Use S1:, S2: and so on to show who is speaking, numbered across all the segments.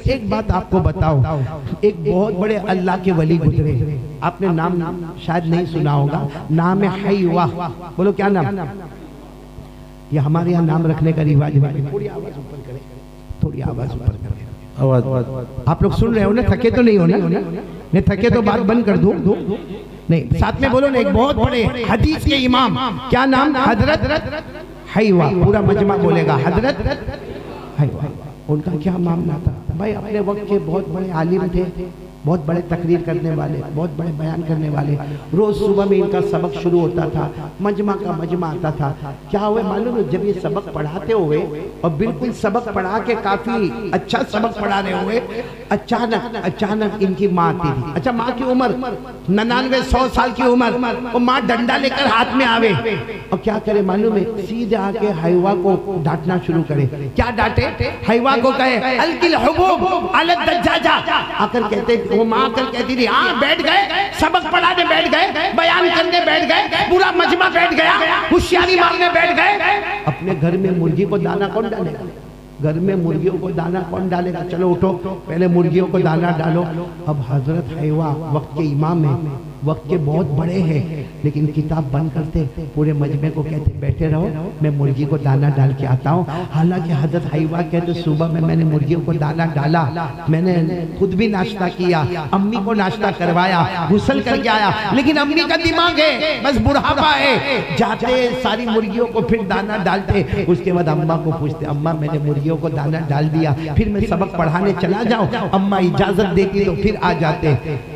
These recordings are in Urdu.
S1: ایک بات آپ کو بتاؤ، ایک بہت بڑے اللہ کے ولی گزرے، آپ نے نام شاید نہیں سنا ہوگا، نام ہے حیوہ۔ بولو کیا نام؟ یہ ہمارے یہاں نام رکھنے کا رواج ہے۔ تھوڑی آواز اوپر کریں، تھوڑی آواز اوپر کریں۔ آپ لوگ سن رہے ہو نا؟ تھکے تو نہیں ہو نا؟ نہیں تھکے تو بات بند کر دوں؟ نہیں، ساتھ میں بولو نا، ایک بہت بڑے حدیث کے امام، کیا نام؟ حضرت حیوہ۔ پورا مجمع بولے گا حضرت حیوہ۔ ان کا کیا معاملہ تھا بھائی؟ اپنے وقت کے بہت بڑے عالم تھے، بہت بڑے تقریر کرنے والے، بہت بڑے بیان کرنے والے۔ روز صبح میں ان کا سبق شروع ہوتا تھا، مجمع کا مجمع آتا تھا۔ کیا ہوئے معلوم ہے؟ جب یہ سبق پڑھاتے ہوئے اور بالکل سبق پڑھا کے کافی اچھا سبق پڑھا رہے ہوئے، اچانک ان کی ماں آتی تھی۔ اچھا، ماں کی عمر 99-100 سال کی عمر، اور ماں ڈنڈا لے کر ہاتھ میں آوے اور کیا کرے معلوم ہے؟ سیدھے آ کے حیوہ کو ڈانٹنا شروع کرے۔ کیا ڈانٹے؟ حیوہ کو کہے القی الحبوب علی الدجاجہ۔ آ کر کہتے، وہ ماں کر کہتی تھی، ہاں بیٹھ گئے، سبق پڑھانے بیٹھ گئے، بیان کرنے بیٹھ گئے، پورا مجمع بیٹھ گیا، ہوشیاری مارنے بیٹھ گئے۔ اپنے گھر میں مرغی کو دانہ کون ڈالے گا؟ گھر میں مرغیوں کو دانہ کون ڈالے گا؟ چلو اٹھو، پہلے مرغیوں کو دانہ ڈالو۔ اب حضرت حیوہ وقت کے امام ہیں، وقت کے بہت بڑے ہیں، لیکن کتاب بند کرتے، پورے مجمع کو کہتے بیٹھے رہو، میں مرغی کو دانہ ڈال کے آتا ہوں۔ حالانکہ حضرت حیوہ کہتے صبح میں نے مرغیوں کو دانہ ڈالا، میں نے خود بھی ناشتہ کیا، امی کو ناشتہ کروایا، غسل کر کے آیا، لیکن امی کا دماغ ہے، بس بڑھاپا ہے، جاتے ساری مرغیوں کو پھر دانہ ڈالتے۔ اس کے بعد اماں کو پوچھتے، اماں میں نے مرغیوں کو دانہ ڈال دیا، پھر میں سبق پڑھانے چلا جاؤں؟ اماں اجازت دیتی تو پھر آ جاتے۔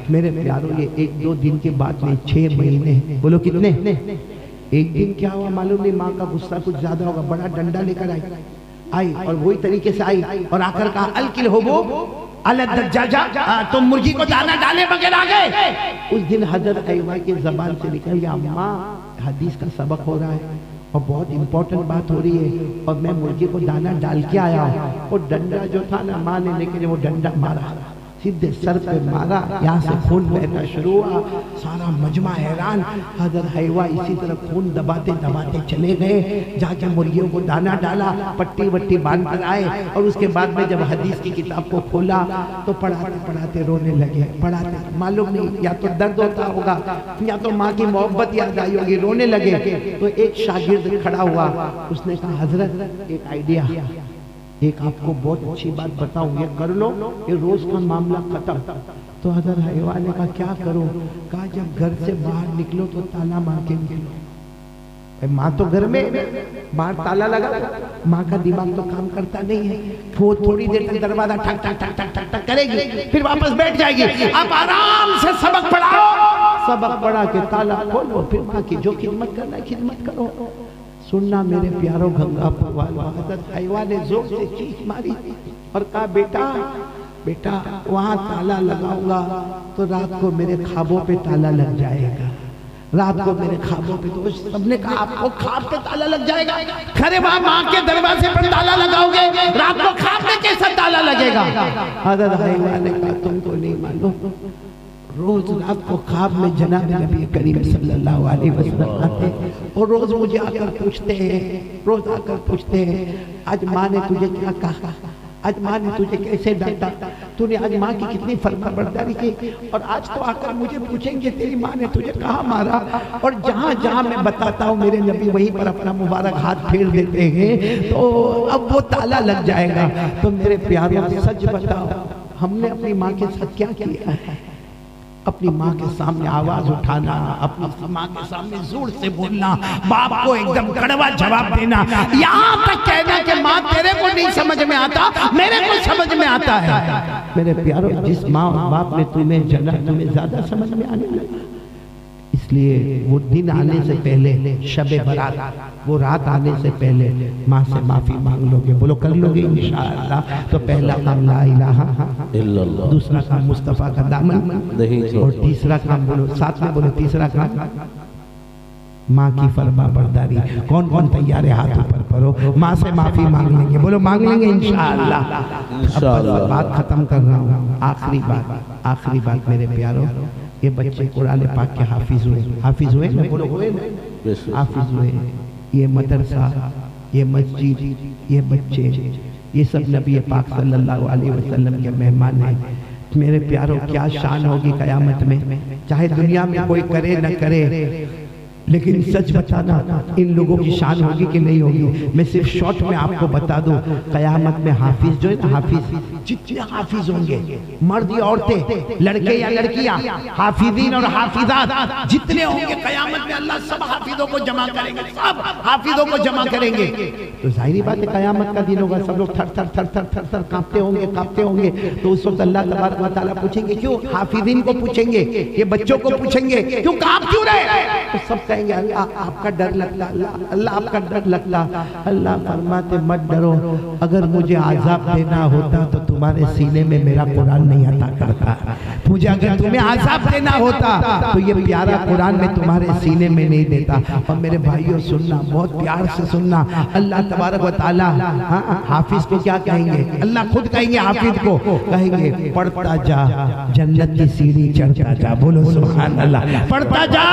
S1: میرے پیاروں، یہ 1-2 دن کے بعد میں 6 مہینے، بولو کتنے؟ ایک دن کیا ہوا معلوم نہیں، ماں کا غصہ کچھ زیادہ ہوگا، بڑا ڈنڈا لے کر آئی اور وہی طریقے سے آئی اور آ کر کہا القی الحبوب علی الدجاجہ، تم مرغی کو دانہ ڈالے بغیر آ گئے۔ اس دن حضرت حیوہ کی زبان سے نکل گیا، اماں حدیث کا سبق ہو رہا ہے اور بہت امپورٹنٹ بات ہو رہی ہے اور میں مرغی کو دانہ ڈال کے آیا ہوں۔ اور ڈنڈا جو تھا نا، ماں نے لیکن وہ ڈنڈا مارا، سیدھے سر پہ مارا، یہاں سے خون بہنا شروع ہوا، سارا مجمع حیران۔ حضرت حیوہ اسی طرح خون دباتے دباتے چلے گئے، جا کے مرغیوں کو دانہ ڈالا، پٹی وٹی باندھ کر آئے، اور اس کے بعد میں جب حدیث کی کتاب کو کھولا تو پڑھاتے پڑھاتے رونے لگے۔ پڑھاتے معلوم نہیں، یا تو درد ہوتا ہوگا یا تو ماں کی محبت یاد آئی ہوگی، رونے لگے۔ تو ایک شاگرد کھڑا ہوا، اس نے کہا حضرت ایک آئیڈیا، ایک آپ کو بہت اچھی بات بتاؤں، یہ کر لو، یہ روز کا معاملہ ختم۔ تو حضرت حیوہ نے کہا کیا کرو؟ کہا جب گھر سے باہر نکلو تو تالا مار کے نکلو۔ ماں تو گھر میں، باہر تالا لگا، ماں کا دماغ تو کام کرتا نہیں ہے، وہ تھوڑی دیر تک دروازہ ٹھک ٹھک ٹھک ٹھک ٹھک ٹھک کرے گی، پھر واپس بیٹھ جائے گی۔ آپ آرام سے سبق پڑھاؤ، سبق پڑھا کے تالا کھولو، پھر ماں کی جو خدمت کرنا ہے خدمت کرو۔ سننا میرے پیاروں گنگا پروان، حضرت حیوہ نے زور سے چیخ ماری اور کہا بیٹا وہاں تالا لگاؤں گا تو رات کو میرے خوابوں پہ تالا لگ جائے گا، رات کو میرے خوابوں پہ۔ تو سب نے کہا آپ کو خواب پہ تالا لگ جائے گا؟ کھرے وہاں ماں کے دروازے پر تالا لگاؤ گے، رات کو خواب میں کیسا تالا لگے گا؟ حضرت حیوہ نے کہا تم کو نہیں معلوم، روز رات کو خواب میں جناب نبی کریم صلی اللہ علیہ وسلم آتے اور روز مجھے آ کر پوچھتے ہیں، روز آ کر پوچھتے ہیں آج ماں نے تجھے کیا کہا، آج ماں نے تجھے کیسے ڈانٹا، تو نے آج ماں کی کتنی فرما برداری کی، اور آج تو آ کر مجھے پوچھیں گے تیری ماں نے تجھے کہاں مارا۔ اور جہاں جہاں میں بتاتا ہوں میرے نبی وہیں پر اپنا مبارک ہاتھ پھیر دیتے ہیں، تو اب وہ تالا لگ جائے گا۔ تو میرے پیاروں سچ بتاؤ، ہم نے اپنی ماں کے ساتھ کیا کیا ہے؟ اپنی ماں کے سامنے آواز اٹھانا، اپنی ماں کے سامنے زور سے بولنا، باپ کو ایک دم کڑوا جواب دینا، یہاں تک کہنا کہ ماں تیرے کو نہیں سمجھ میں آتا، میرے کو سمجھ میں آتا ہے۔ میرے پیاروں جس ماں اور باپ نے تمہیں جنا، تمہیں زیادہ سمجھ میں آنے لگا۔ اس لیے وہ دن آنے سے پہلے، شب برات، وہ رات آنے سے پہلے ماں سے معافی مانگ لو گے، بولو کر لو گے انشاءاللہ۔ تو پہلا کام لا الہ الا اللہ، دوسرا کام مصطفیٰ کا دامن، اور تیسرا کام بولو ساتھ میں، بولو تیسرا کام ماں کی فرما برداری۔ کون کون تیار ہے؟ ہاتھ اوپر کرو۔ ماں سے معافی مانگ لیں گے، بولو مانگ لیں گے انشاءاللہ۔ اب بات ختم کر رہا ہوں، آخری بات میرے پیاروں، یہ بچے قرآن پاک کے حافظ ہوئے نا، بولو ہوئے نا، حافظ ہوئے۔ یہ مدرسہ، یہ مسجد، یہ بچے یہ سب نبی پاک صلی اللہ علیہ وسلم کے مہمان ہیں۔ میرے پیاروں کیا شان ہوگی قیامت میں، چاہے دنیا میں کوئی کرے نہ کرے، لیکن سچ بتانا ان لوگوں کی شان ہوگی کہ نہیں ہوگی۔ میں صرف شارٹ میں آپ کو بتا دوں، قیامت میں حافظ جو ہے نا، حافظ جتنے حافظ ہوں گے، مرد یا عورتیں، لڑکے یا لڑکیاں، حافظین اور حافظات جتنے ہوں گے قیامت میں اللہ سب حافظوں کو جمع کریں گے، سب حافظوں کو جمع کریں گے۔ تو ظاہری بات ہے قیامت کا دن ہوگا، سب لوگ تھر تھر تھر تھر تھر تھر کانپتے ہوں گے۔ تو اس وقت اللہ تبارک و تعالیٰ پوچھیں گے، کیوں حافظین کو پوچھیں گے، یہ بچوں کو پوچھیں گے کیوں کانپ کیوں رہے؟ تو سب کہیں گے اللہ آپ کا ڈر لگتا، اللہ آپ کا ڈر لگتا۔ اللہ فرماتے مت ڈرو، اگر مجھے عذاب دینا ہوتا تو تمہارے سینے میں میرا قرآن نہیں عطا کرتا، مجھے اگر تمہیں عذاب دینا ہوتا تو یہ پیارا قرآن میں تمہارے سینے میں نہیں دیتا۔ اور میرے بھائیوں سننا، بہت پیار سے سننا، اللہ تبارک و تعالیٰ حافظ کو کیا کہیں گے؟ اللہ خود کہیں گے حافظ کو، کہیں گے پڑھتا جا جنت کی سیڑھی چڑھتا جا، بولو سبحان اللہ، پڑھتا جا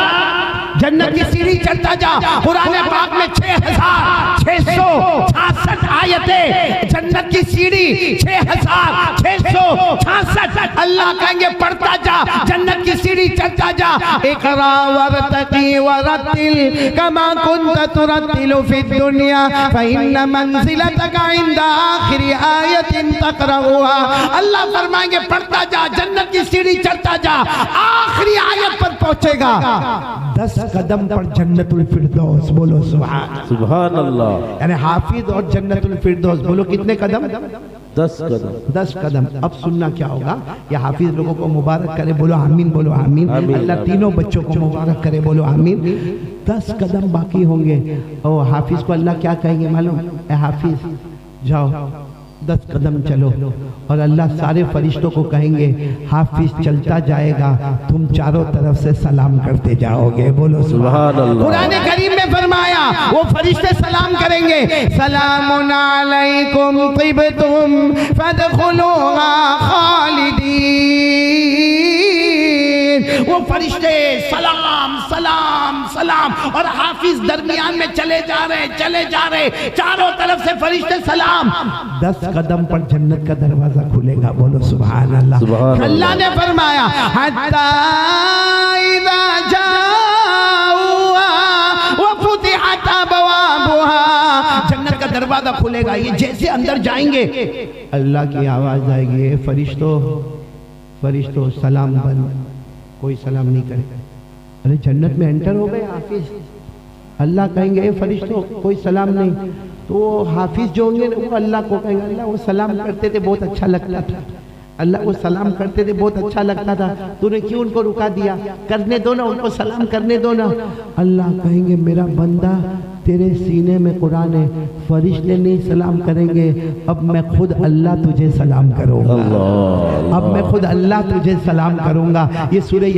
S1: جنت کی سیڑھی چڑھتا جا۔ قرآن پاک میں 6666 آیتیں، جنت کی سیڑھی 6666، اللہ کہیں گے پڑھتا جا جنت کی سیڑھی چڑھتا جا۔ اقرا ورتقی ورتل کما کنت ترتل فی الدنیا فإن منزلتک عند آخر آیت تقرأها۔ اللہ فرمائیں گے پڑھتا جا جنت کی سیڑھی چڑھتا جا، آخری آیت پر پہنچے گا 10 قدم پر جنت الفردوس، بولو سبحان اللہ۔ یعنی حافظ اور جنت الفردوس، بولو کتنے قدم؟ 10 قدم۔ اب سننا کیا ہوگا، یہ حافظ لوگوں کو مبارک کرے، بولو آمین، بولو آمین۔ اللہ تینوں بچوں کو مبارک کرے، بولو آمین۔ 10 قدم باقی ہوں گے، اور حافظ کو اللہ کیا کہیں گے معلوم؟ اے حافظ جاؤ 10 قدم چلو، اور اللہ سارے فرشتوں کو کہیں گے حافظ چلتا جائے گا، تم چاروں طرف سے سلام کرتے جاؤ گے، بولو سبحان اللہ۔ قرآن کریم میں فرمایا وہ فرشتے سلام کریں گے، سلام علیکم طبتم فادخلوها خالدین۔ وہ فرشتے سلام سلام سلام، اور حافظ درمیان میں چلے جا رہے، چاروں طرف سے فرشتے سلام۔ 10 قدم پر جنت کا دروازہ کھلے گا، بولو سبحان اللہ۔ اللہ نے فرمایا حتی اذا جاؤوا وفتحت ابوابها، جنت کا دروازہ کھلے گا، یہ جیسے اندر جائیں گے اللہ کی آواز آئے گی، فرشتوں سلام بند، کوئی سلام نہیں کرے۔ ارے جنت میں انٹر ہو گئے حافظ، اللہ کہیں گے اے فرشتوں کوئی سلام نہیں، تو وہ حافظ جو ہوں گے وہ اللہ کو کہیں گے اللہ وہ سلام کرتے تھے بہت اچھا لگتا تھا، اللہ وہ سلام کرتے تھے بہت اچھا لگتا تھا، تو نے کیوں ان کو رکا دیا؟ کرنے دو نا، ان کو سلام کرنے دو نا۔ اللہ کہیں گے میرا بندہ تیرے سینے میں قرآن ہے، فرشتے نہیں سلام کریں گے، اب میں خود اللہ تجھے سلام کروں گا، اب میں خود اللہ تجھے سلام کروں گا۔ یہ سورہ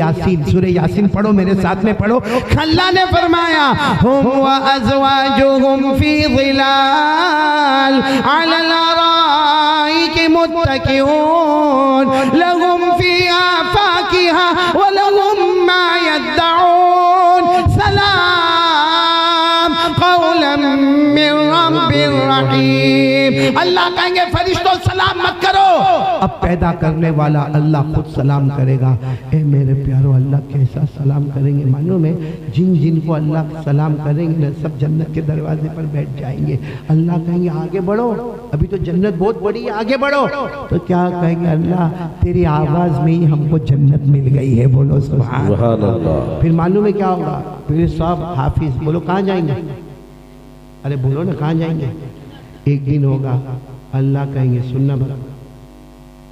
S1: یاسین پڑھو میرے ساتھ میں پڑھو۔ اللہ نے فرمایا ہم وازواجہم فی ظلال علی الارائک متکئون لہم فیہا فاکہہ ولہم ما یدعون سلام قولا من رب الرحیم۔ اللہ کہیں گے فرشتوں سلام مت کرو، اب پیدا کرنے والا اللہ خود سلام کرے گا۔ اے میرے پیارو اللہ کیسا سلام کریں گے معلوم ہے؟ جن کو اللہ سلام کریں گے سب جنت کے دروازے پر بیٹھ جائیں گے۔ اللہ کہیں گے آگے بڑھو، ابھی تو جنت بہت بڑی ہے، آگے بڑھو۔ تو کیا کہیں گے اللہ تیری آواز میں ہی ہم کو جنت مل گئی ہے، بولو سبحان اللہ۔ پھر معلوم ہے کیا ہوگا؟ پھر سب حافظ بولو کہاں جائیں گے؟ ارے بولو نا کہاں جائیں گے؟ ایک دن ہوگا اللہ کہیں گے سننا برابر،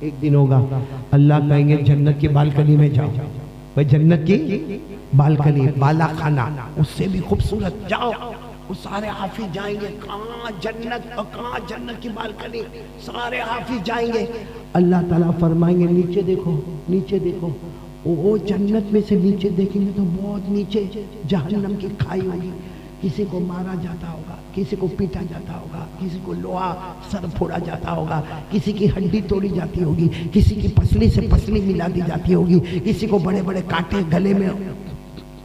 S1: ایک دن ہوگا اللہ کہیں گے جنت کی بالکنی میں جاؤ، بھائی جنت کی بالکنی بالا خانہ اس سے بھی خوبصورت جاؤ، وہ سارے حافظ جائیں گے، کہاں جنت اور کہاں جنت کی بالکنی، سارے حافظ جائیں گے۔ اللہ تعالیٰ فرمائیں گے نیچے دیکھو، نیچے دیکھو، وہ جنت میں سے نیچے دیکھیں گے تو بہت نیچے جہنم کی کھائی ہوگی، کسی کو مارا جاتا ہوگا، کسی کو پیٹا جاتا ہوگا، کسی کو لوہا سر پھوڑا جاتا ہوگا، کسی کی ہڈی توڑی جاتی ہوگی، کسی کی پسلی سے پسلی ملا دی جاتی ہوگی، کسی کو بڑے بڑے کانٹے گلے میں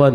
S1: 1।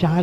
S1: 4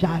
S1: 4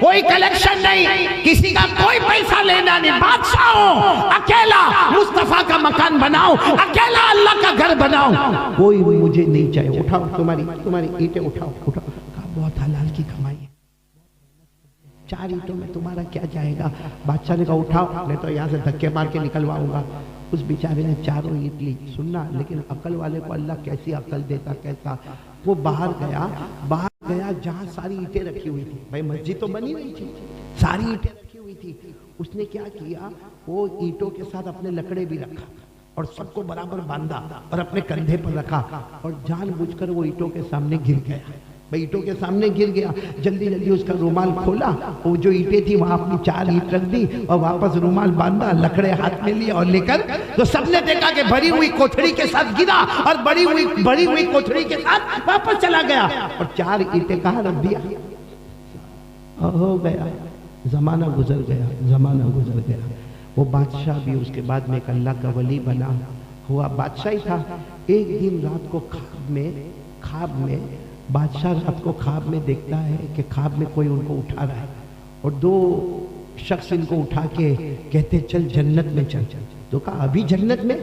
S1: کوئی کلیکشن نہیں، کسی کا کوئی پیسہ لینا نہیں، بادشاہ ہوں، اکیلا مصطفیٰ کا مکان بناؤ، اکیلا اللہ کا گھر بناؤ، کوئی مجھے نہیں چاہیے، اٹھاؤ تمہاری اینٹیں اٹھاؤ۔ کہا بہت حلال کی کمائی ہے، 4 اینٹوں میں تمہارا کیا جائے گا؟ بادشاہ نے کہا اٹھاؤ، میں تو یہاں سے دھکے مار کے نکلواؤں گا۔ اس بیچارے نے 4 اینٹ لی، سننا، لیکن عقل والے کو اللہ کیسی عقل دیتا، کیسا، وہ باہر گیا جہاں ساری اینٹیں رکھی ہوئی تھی، بھائی مسجد تو بنی نہیں تھی، ساری اینٹیں رکھی ہوئی تھی، اس نے کیا کیا، وہ اینٹوں کے ساتھ اپنے لکڑے بھی رکھا اور سب کو برابر باندھا اور اپنے کندھے پر رکھا اور جان بوجھ کر وہ اینٹوں کے سامنے گر گیا، بھائی اینٹوں کے سامنے گر گیا، جلدی اس کا رومال کھولا، وہ جو اینٹیں تھی وہاں اپنی 4 اینٹ رکھ دی اور واپس رومال باندھا، لکڑے ہاتھ میں لیا اور لے کر تو سب نے دیکھا کہ بھری ہوئی کوٹھڑی کے ساتھ گرا اور بڑی ہوئی کوٹھڑی کے ساتھ واپس چلا گیا اور 4 اینٹیں کہاں رکھ دیا، ہو گیا، زمانہ گزر گیا۔ وہ بادشاہ بھی اس کے بعد میں ایک اللہ کا ولی بنا ہوا بادشاہ ہی تھا۔ ایک دن رات کو خواب میں بادشاہ رات کو خواب میں دیکھتا ہے کہ خواب میں کوئی ان کو اٹھا رہا ہے اور 2 شخص ان کو اٹھا کے کہتے چل جنت میں چل۔ تو کہا ابھی جنت میں؟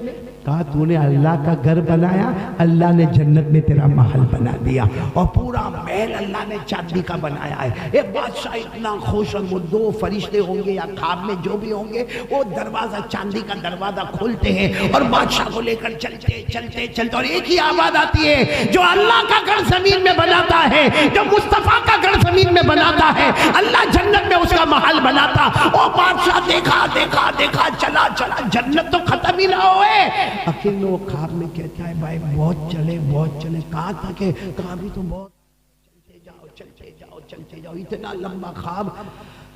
S1: کہا تو نے اللہ کا گھر بنایا، اللہ نے جنت میں تیرا محل بنا دیا اور پورا محل اللہ نے چاندی کا بنایا ہے۔ ایک بادشاہ اتنا خوش، اور وہ 2 فرشتے ہوں گے یا خواب میں جو بھی ہوں گے، وہ دروازہ چاندی کا دروازہ کھولتے ہیں اور بادشاہ کو لے کر چلتے اور ایک ہی آواز آتی ہے، جو اللہ کا گھر زمین میں بناتا ہے، جو مصطفیٰ کا گھر زمین میں بناتا ہے، اللہ جنت میں اس کا محل بناتا۔ وہ بادشاہ دیکھا چلا جنت تو ختم ہی نہ ہوئے۔ آخر میں وہ خواب میں کہتا ہے بھائی بہت چلے، کہاں تھا کہ کہاں بھی تو بہت چلتے جاؤ، اتنا لمبا خواب۔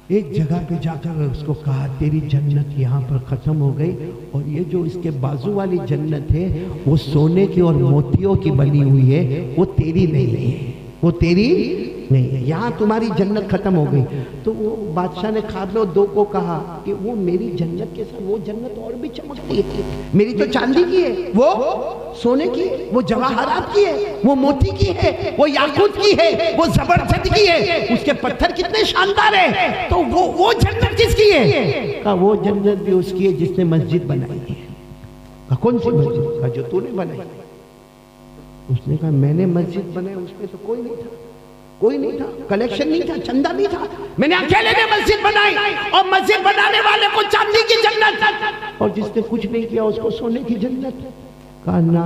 S1: ایک جگہ پہ جا کر اس کو کہا تیری جنت یہاں پر ختم ہو گئی، اور یہ جو اس کے بازو والی جنت ہے وہ سونے کی اور موتیوں کی بنی ہوئی ہے، وہ تیری نہیں ہے، وہ تیری نہیں ہے، یہاں تمہاری جنت ختم ہو گئی۔ تو وہ بادشاہ نے خواب میں 2 کو کہا کہ وہ میری جنت کے ساتھ وہ جنت اور بھی چمکتی ہے، میری تو چاندی کی ہے، وہ سونے کی ہے، وہ جواہرات کی ہے، وہ موتی کی ہے، وہ یاقوت کی ہے، وہ زبرجد کی ہے، اس کے پتھر کتنے شاندار ہیں، تو وہ جنت کس کی ہے؟ کہا وہ جنت بھی اس کی ہے جس نے مسجد بنائی ہے۔ کہا کون سی مسجد؟ کہا جو تو نے بنائی۔ اس نے کہا میں نے مسجد بنائی، اس میں تو کوئی نہیں تھا، کلیکشن نہیں تھا، چندہ نہیں تھا، میں نے اکیلے نے مسجد بنائی اور مسجد بنانے والے کو چاندی کی جنت اور جس نے کچھ نہیں کیا اس کو سونے کی جنت۔ کہا نہ،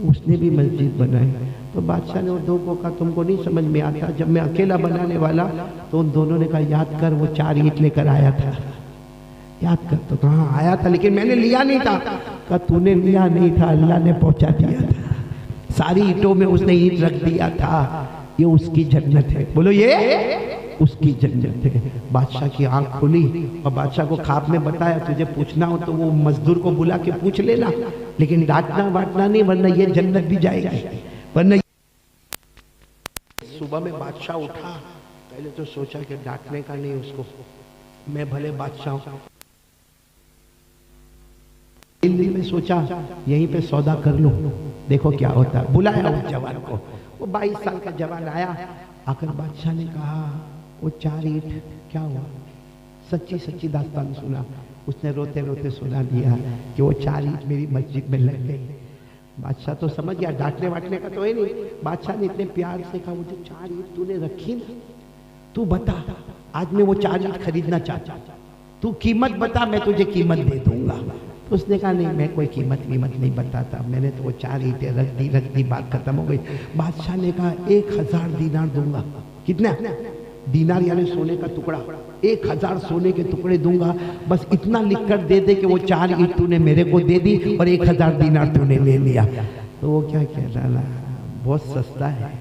S1: اس نے بھی مسجد بنائی۔ تو بادشاہ نے وہ 2 کو کہا تم کو نہیں سمجھ میں آتا، جب میں اکیلا بنانے والا تو ان دونوں نے کہا یاد کر وہ 4 اینٹ لے کر آیا تھا، یاد کر۔ تو کہاں آیا تھا لیکن میں نے لیا نہیں تھا۔ کہا تو نے لیا نہیں تھا، اللہ نے پہنچا دیا تھا، ساری اینٹوں میں اس نے اینٹ رکھ دیا تھا، یہ اس کی جنت ہے، بولو یہ اس کی جنت ہے۔ بادشاہ کی آنکھ کھلی اور بادشاہ کو خواب میں بتایا تجھے پوچھنا ہو تو وہ مزدور کو بلا کے پوچھ لینا، لیکن ڈانٹنا باٹنا نہیں ورنہ یہ جنت بھی جائے گی، ورنہ۔ صبح میں بادشاہ اٹھا، پہلے تو سوچا کہ ڈانٹنے کا نہیں اس کو، میں بھلے بادشاہ ہوں، دل میں سوچا یہیں پہ سودا کر لوں، دیکھو کیا ہوتا ہے۔ بلایا اس جوان کو، وہ 22 سال کا جوان آیا، آ کر بادشاہ نے کہا وہ 4 اینٹ کیا ہوا؟ سچی داستان سنا، اس نے روتے روتے سنا دیا کہ وہ 4 اینٹ میری مسجد میں لگ گئی۔ بادشاہ تو سمجھ گیا، ڈانٹنے واٹنے کا تو ہے نہیں۔ بادشاہ نے اتنے پیار سے کہا وہ جو 4 اینٹ تو نے رکھی نا، تو بتا آج میں وہ 4 اینٹ خریدنا چاہتا، تو قیمت بتا میں تجھے قیمت دے دوں گا۔ اس نے کہا نہیں میں کوئی قیمت نہیں بتاتا، میں نے تو وہ 4 اینٹیں رکھ دی، بات ختم ہو گئی۔ بادشاہ نے کہا 1000 دینار دوں گا۔ کتنا دینار؟ یعنی سونے کا ٹکڑا، 1000 سونے کے ٹکڑے دوں گا، بس اتنا لکھ کر دے دے کہ وہ 4 اینٹ تو نے میرے کو دے دی اور 1000 دینار تو نے لے لیا۔ تو وہ کیا کہہ رہا بہت سستا ہے،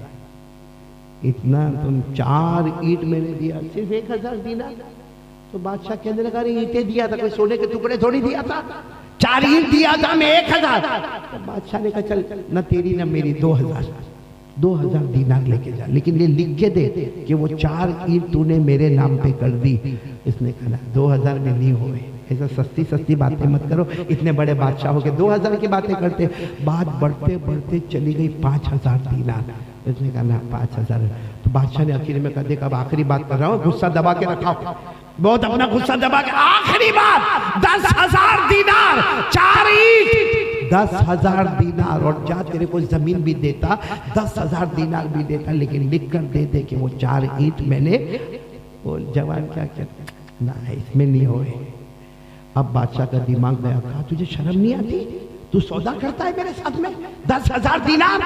S1: اتنا تم 4 اینٹ میں نے دیا صرف 1000 دینار؟ تو بادشاہ کہنے لگا اینٹیں دیا تھا، کوئی سونے کے ٹکڑے تھوڑی دیا تھا، 4 اینٹ دیا تھا میں 1000۔ تو بادشاہ نے کہا چل نہ تیری نہ میری 2000 دینار لے کے جا، لیکن یہ لکھ کے دے کہ وہ 4 اینٹ تو نے میرے نام پہ کر دی۔ اس نے کہا 2000 میں نہیں ہوئے، ایسا سستی سستی باتیں مت کرو، اتنے بڑے بادشاہ ہو کے 2000 کی باتیں کرتے. بات بڑھتے بڑھتے چلی گئی 5000 دینار. اس نے کہا نا 5000. تو بادشاہ نے آخر میں کہا دیکھا اب آخری بات کر رہا ہوں، غصہ دبا کے رکھا، بہت اپنا غصہ دبا کے. آخری بات 10,000 دینار، 4 اینٹ 10,000 دینار. اور جا تیرے کو زمین بھی دیتا، 10,000 دینار بھی دیتا، لیکن لکھ کر دے دے کہ وہ 4 اینٹ میں نے. وہ جوان کیا کہتا نہ اس میں نہیں ہوئے. اب بادشاہ کا دماغ گیا، کہا تجھے شرم نہیں آتی؟ تو سودا کرتا ہے میرے ساتھ میں 10,000 دینار.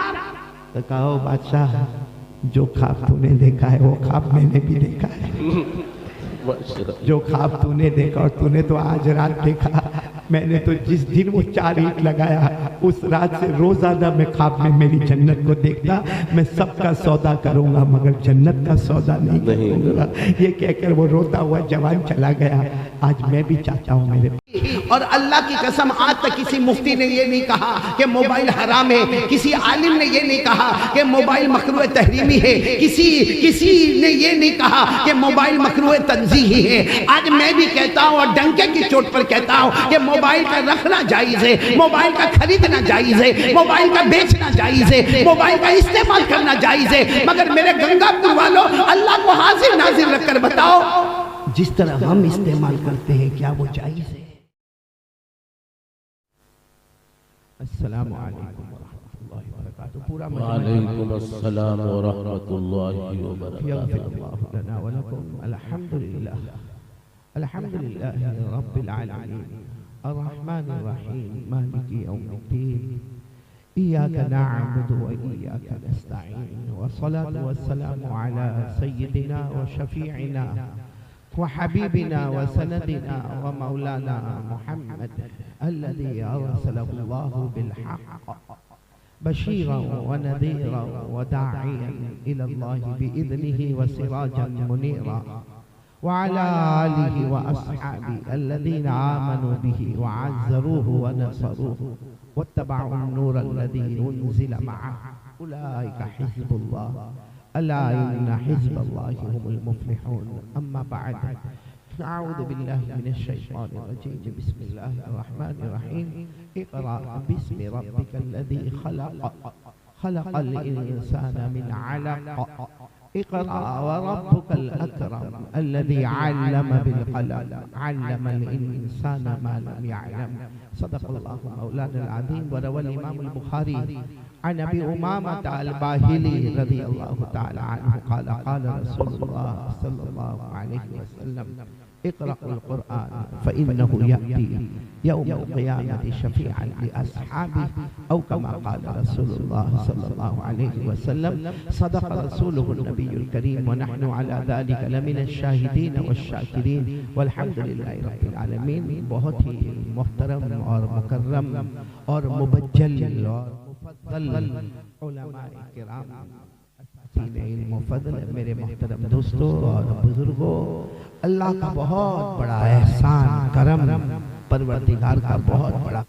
S1: تو کہا بادشاہ جو خواب تو نے دیکھا ہے وہ خواب میں نے بھی دیکھا ہے. جو خواب تو نے دیکھا اور تو نے تو آج رات دیکھا، میں نے تو جس دن وہ 4 اینٹ لگایا اس رات سے روزانہ میں خواب میں میری جنت کو دیکھتا. میں سب کا سودا کروں گا مگر جنت کا سودا نہیں کروں گا. یہ کہہ کر وہ روتا ہوا جوان چلا گیا. آج میں بھی چاہتا ہوں میرے، اور اللہ کی قسم آج تک کسی مفتی نے یہ نہیں کہا کہ موبائل حرام ہے، کسی عالم نے یہ نہیں کہا کہ موبائل مکروہ تحریمی ہے، کسی نے یہ نہیں کہا کہ موبائل مکروہ تنزیہی ہے. آج میں بھی کہتا ہوں اور ڈنکے کی چوٹ پر کہتا ہوں کہ موبائل کا رکھنا جائز ہے، موبائل کا خریدنا جائز ہے، موبائل کا بیچنا جائز ہے، موبائل کا استعمال کرنا جائز ہے. مگر میرے گنگا پور والوں، اللہ کو حاضر ناظر رکھ کر بتاؤ جس طرح ہم استعمال کرتے ہیں کیا وہ جائز ہے؟ السلام علیکم ورحمۃ اللہ وبرکاتہ. پورا
S2: وعلیکم السلام ورحمۃ اللہ
S1: وبرکاتہ. لنا ولکم الحمدللہ الحمدللہ رب العالمین الرحمن الرحیم مالک یوم الدین ایاک نعبد و ایاک نستعین والصلاة والسلام علی سیدنا و شفیعنا وحبيبنا وسندنا ومولانا محمد الذي أرسله الله بالحق بشيرا ونذيرا وداعيا إلى الله بإذنه وسراجا منيرا وعلى آله وأصحابه الذين آمنوا به وعزروه ونصروه واتبعوا النور الذي أنزل معه أولئك حزب الله ألا إن حزب الله هم المفلحون. أما بعد، أعوذ بالله من الشيطان الرجيم. بسم الله الرحمن الرحيم. اقرأ باسم ربك الذي خلق الإنسان من علق. اقرأ وربك الأكرم الذي علم بالقلم علم الإنسان ما لم يعلم. صدق الله مولانا العظيم. وروى الإمام البخاري عن أبي أمامة الباهلي رضي الله تعالى عنه قال قال رسول الله صلى الله عليه وسلم اقرأوا القرآن فإنه يأتي يوم القيامة شفيعا لأصحابه أو كما قال رسول الله صلى الله عليه وسلم. صدق رسوله النبي الكريم ونحن على ذلك لمن الشاهدين والشاكرين والحمد لله رب العالمين. بہت ہی محترم اور مکرم اور مبجل اور مفضل علماء کرام، علم و فضل، میرے محترم دوستوں اور بزرگوں، اللہ کا بہت بڑا احسان کرم، پروردگار کا بہت بڑا.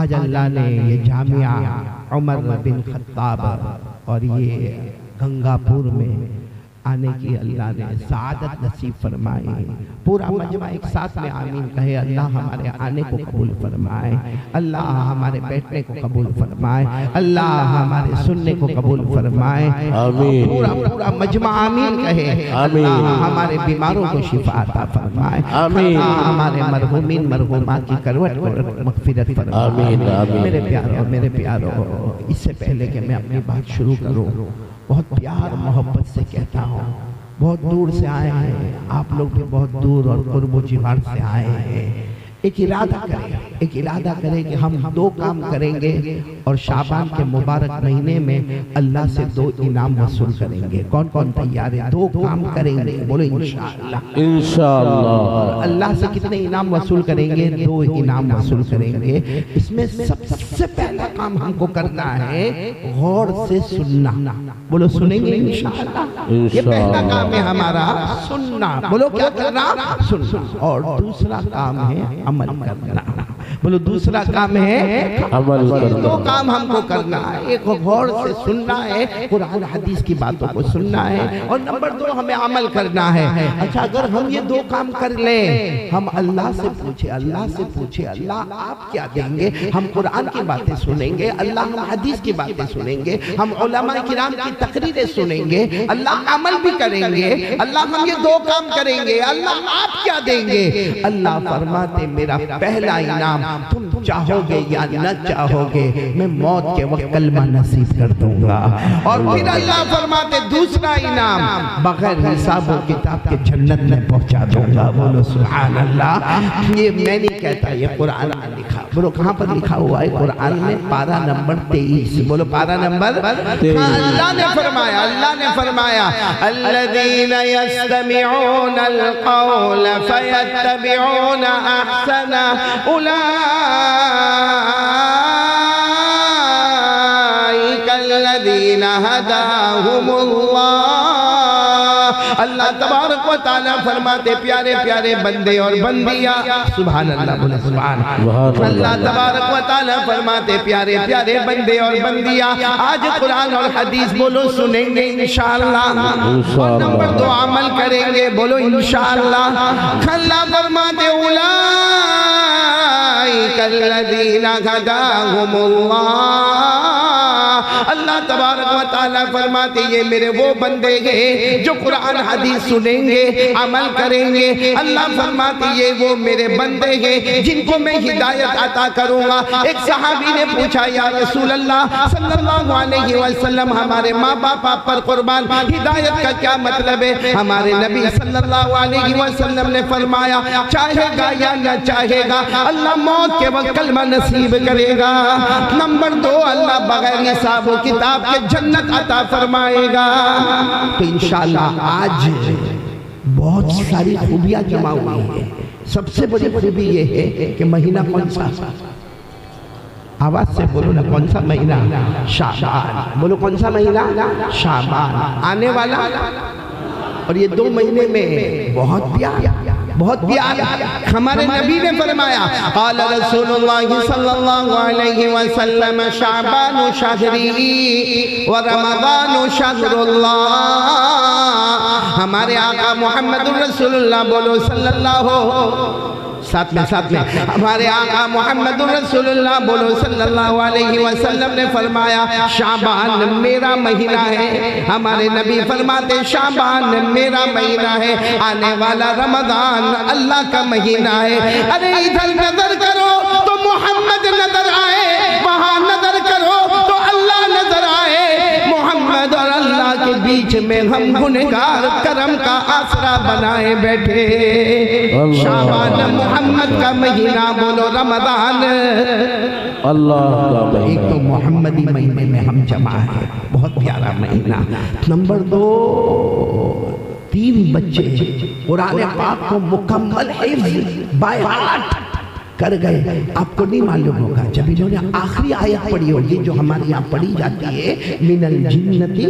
S1: آج اللہ نے یہ جامعہ عمر بن خطاب اور یہ گنگا پور میں آنے کی اللہ نے سعادت نصیب فرمائی. پورا مجمع ایک ساتھ میں آمین کہے. اللہ ہمارے آنے کو قبول فرمائے، اللہ ہمارے بیٹھنے کو قبول فرمائے، اللہ ہمارے سننے کو قبول فرمائے. پورا پورا مجمع آمین کہے. اللہ ہمارے بیماروں کو شفا عطا فرمائے، اللہ ہمارے مرحومین مرحومات کی کروٹ کو مغفرت فرمائے. میرے پیاروں، اس سے پہلے کہ میں اپنی بات شروع کروں، بہت پیار محبت سے کہتا ہوں، بہت دور سے آئے ہیں آپ لوگ بھی، بہت دور اور قرب و جوار سے آئے ہیں. ایک ارادہ کریں کہ ہم 2 کام کریں گے اور شعبان کے مبارک مہینے میں اللہ سے 2 انعام وصول کریں گے. کون کون تیار ہے؟ 2 کام کریں گے، بولو انشاءاللہ. انشاءاللہ. اللہ سے کتنے انعام وصول کریں گے؟ 2 انعام وصول کریں گے. اس میں سب سے پہلا کام ہم کو کرنا ہے غور سے سننا. بولو سنیں گے انشاءاللہ. یہ پہلا کام ہے ہمارا، سننا. بولو کیا کرنا؟ سننا. اور دوسرا کام ہے عمل کرنا. بولو دوسرا کام ہے
S2: عمل کرنا۔
S1: دو کام ہم کو کرنا ہے، ایک غور سے سننا ہے، قرآن حدیث کی باتوں کو سننا ہے، اور نمبر دو ہمیں عمل کرنا ہے۔ اچھا اگر ہم یہ دو کام کر لیں، ہم اللہ سے پوچھے اللہ آپ کیا دیں گے؟ ہم قرآن کی باتیں سنیں گے، اللہ ہم حدیث کی باتیں سنیں گے، ہم علماء کرام کی تقریریں سنیں گے، اللہ عمل بھی کریں گے، اللہ ہم یہ دو کام کریں گے، اللہ آپ کیا دیں گے؟ اللہ فرماتے میرا پہلا انعام تم چاہو گے یا نہ چاہو گے میں موت کے وقت کلمہ نصیب کر دوں گا، اور پھر اللہ فرماتے دوسرا انعام بغیر حساب و کتاب کے جنت میں پہنچا دوں گا۔ بولو سبحان اللہ۔ یہ میں نہیں کہتا، یہ قرآن میں لکھا۔ بولو کہاں پر لکھا ہوا ہے؟ قرآن میں پارہ نمبر 23۔ بولو پارہ نمبر 23۔ اللہ نے فرمایا الذین یستمعون القول فیتبعون احسنہ اولئک الذین ہداہم اللہ۔ اللہ تبارک و تعالیٰ فرماتے پیارے پیارے بندے اور بندیاں، سبحان اللہ بولے سبحان اللہ۔ تبارک و تعالیٰ فرماتے پیارے پیارے بندے اور بندیاں آج قرآن اور حدیث بولو سنیں گے انشاءاللہ، اور نمبر 2 عمل کریں گے، بولو انشاءاللہ۔ اللہ فرماتے اولئک الذین ہداہم اللہ۔ اللہ تبارک و تعالیٰ فرماتے یہ میرے وہ بندے ہیں جو قرآن حدیث سنیں گے، عمل کریں گے۔ اللہ فرماتے یہ وہ میرے بندے ہیں جن کو میں ہدایت عطا کروں گا۔ ایک صحابی نے پوچھا یا رسول اللہ صلی اللہ علیہ وسلم ہمارے ماں باپ آپ پر قربان، ہدایت کا کیا مطلب ہے؟ ہمارے نبی صلی اللہ علیہ وسلم نے فرمایا چاہے گا یا نہ چاہے گا اللہ موت کے وقت کلمہ نصیب کرے گا۔ نمبر 2 اللہ بغیر حساب و کتاب کے جنت عطا فرمائے گا۔ تو انشاءاللہ آج بہت ساری خوبیاں جمع ہوئی ہیں۔ سب سے بڑی خوبی یہ ہے کہ مہینہ کون سا؟ آواز سے بولو نا، کون سا مہینہ؟ شعبان۔ بولو کون سا مہینہ؟ شعبان آنے والا، اور یہ 2 مہینے میں بہت پیار ہمارے نبی نے فرمایا قال رسول اللہ صلی اللہ علیہ وسلم شعبان شہری ورمضان شہر اللہ۔ ہمارے آقا محمد رسول اللہ بولو صلی اللہ ساتھ میں ہمارے آقا محمد رسول اللہ بولو صلی اللہ علیہ وسلم نے فرمایا شعبان میرا مہینہ ہے۔ ہمارے نبی فرماتے شعبان میرا مہینہ ہے، آنے والا رمضان اللہ کا مہینہ ہے۔ ارے ادھر نظر کرو تو محمد نظر آئے، وہاں نظر کرو تو اللہ نظر آئے۔ محمد اور اللہ کے بیچ میں ہم گنہگار کرم کا آسرا بنائے بیٹھے۔ شعبان محمد کا مہینہ، بولو رمضان اللہ کا مہینہ۔ ایک تو محمدی مہینے میں ہم جمع ہیں، بہت پیارا مہینہ۔ نمبر 2 3 بچے قرآن پاک کو مکمل حفظ بائی ہارٹ کر گئے۔ آپ کو نہیں معلوم ہوگا جب انہوں نے آخری آیت پڑھی ہوگی جو ہمارے یہاں پڑھی جاتی ہے من الجنتی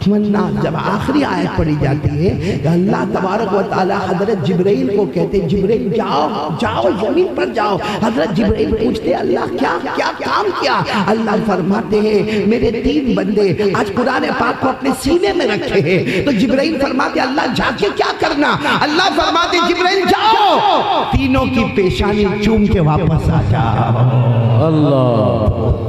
S1: والناس، جب آخری آیت پڑھی جاتی ہے اللہ تبارک و تعالی حضرت جبرائیل کو کہتے جبرائیل جاؤ زمین پر جاؤ۔ حضرت جبرائیل پوچھتے اللہ کیا کام کیا؟ اللہ فرماتے ہیں میرے 3 بندے آج قرآن پاک کو اپنے سینے میں رکھے ہیں۔ تو جبرائیل فرماتے اللہ جا کے کیا کرنا؟ اللہ فرماتے جبرائیل جاؤ تینوں کی پیشانی چوم کے واپس آ جاؤ۔ اللہ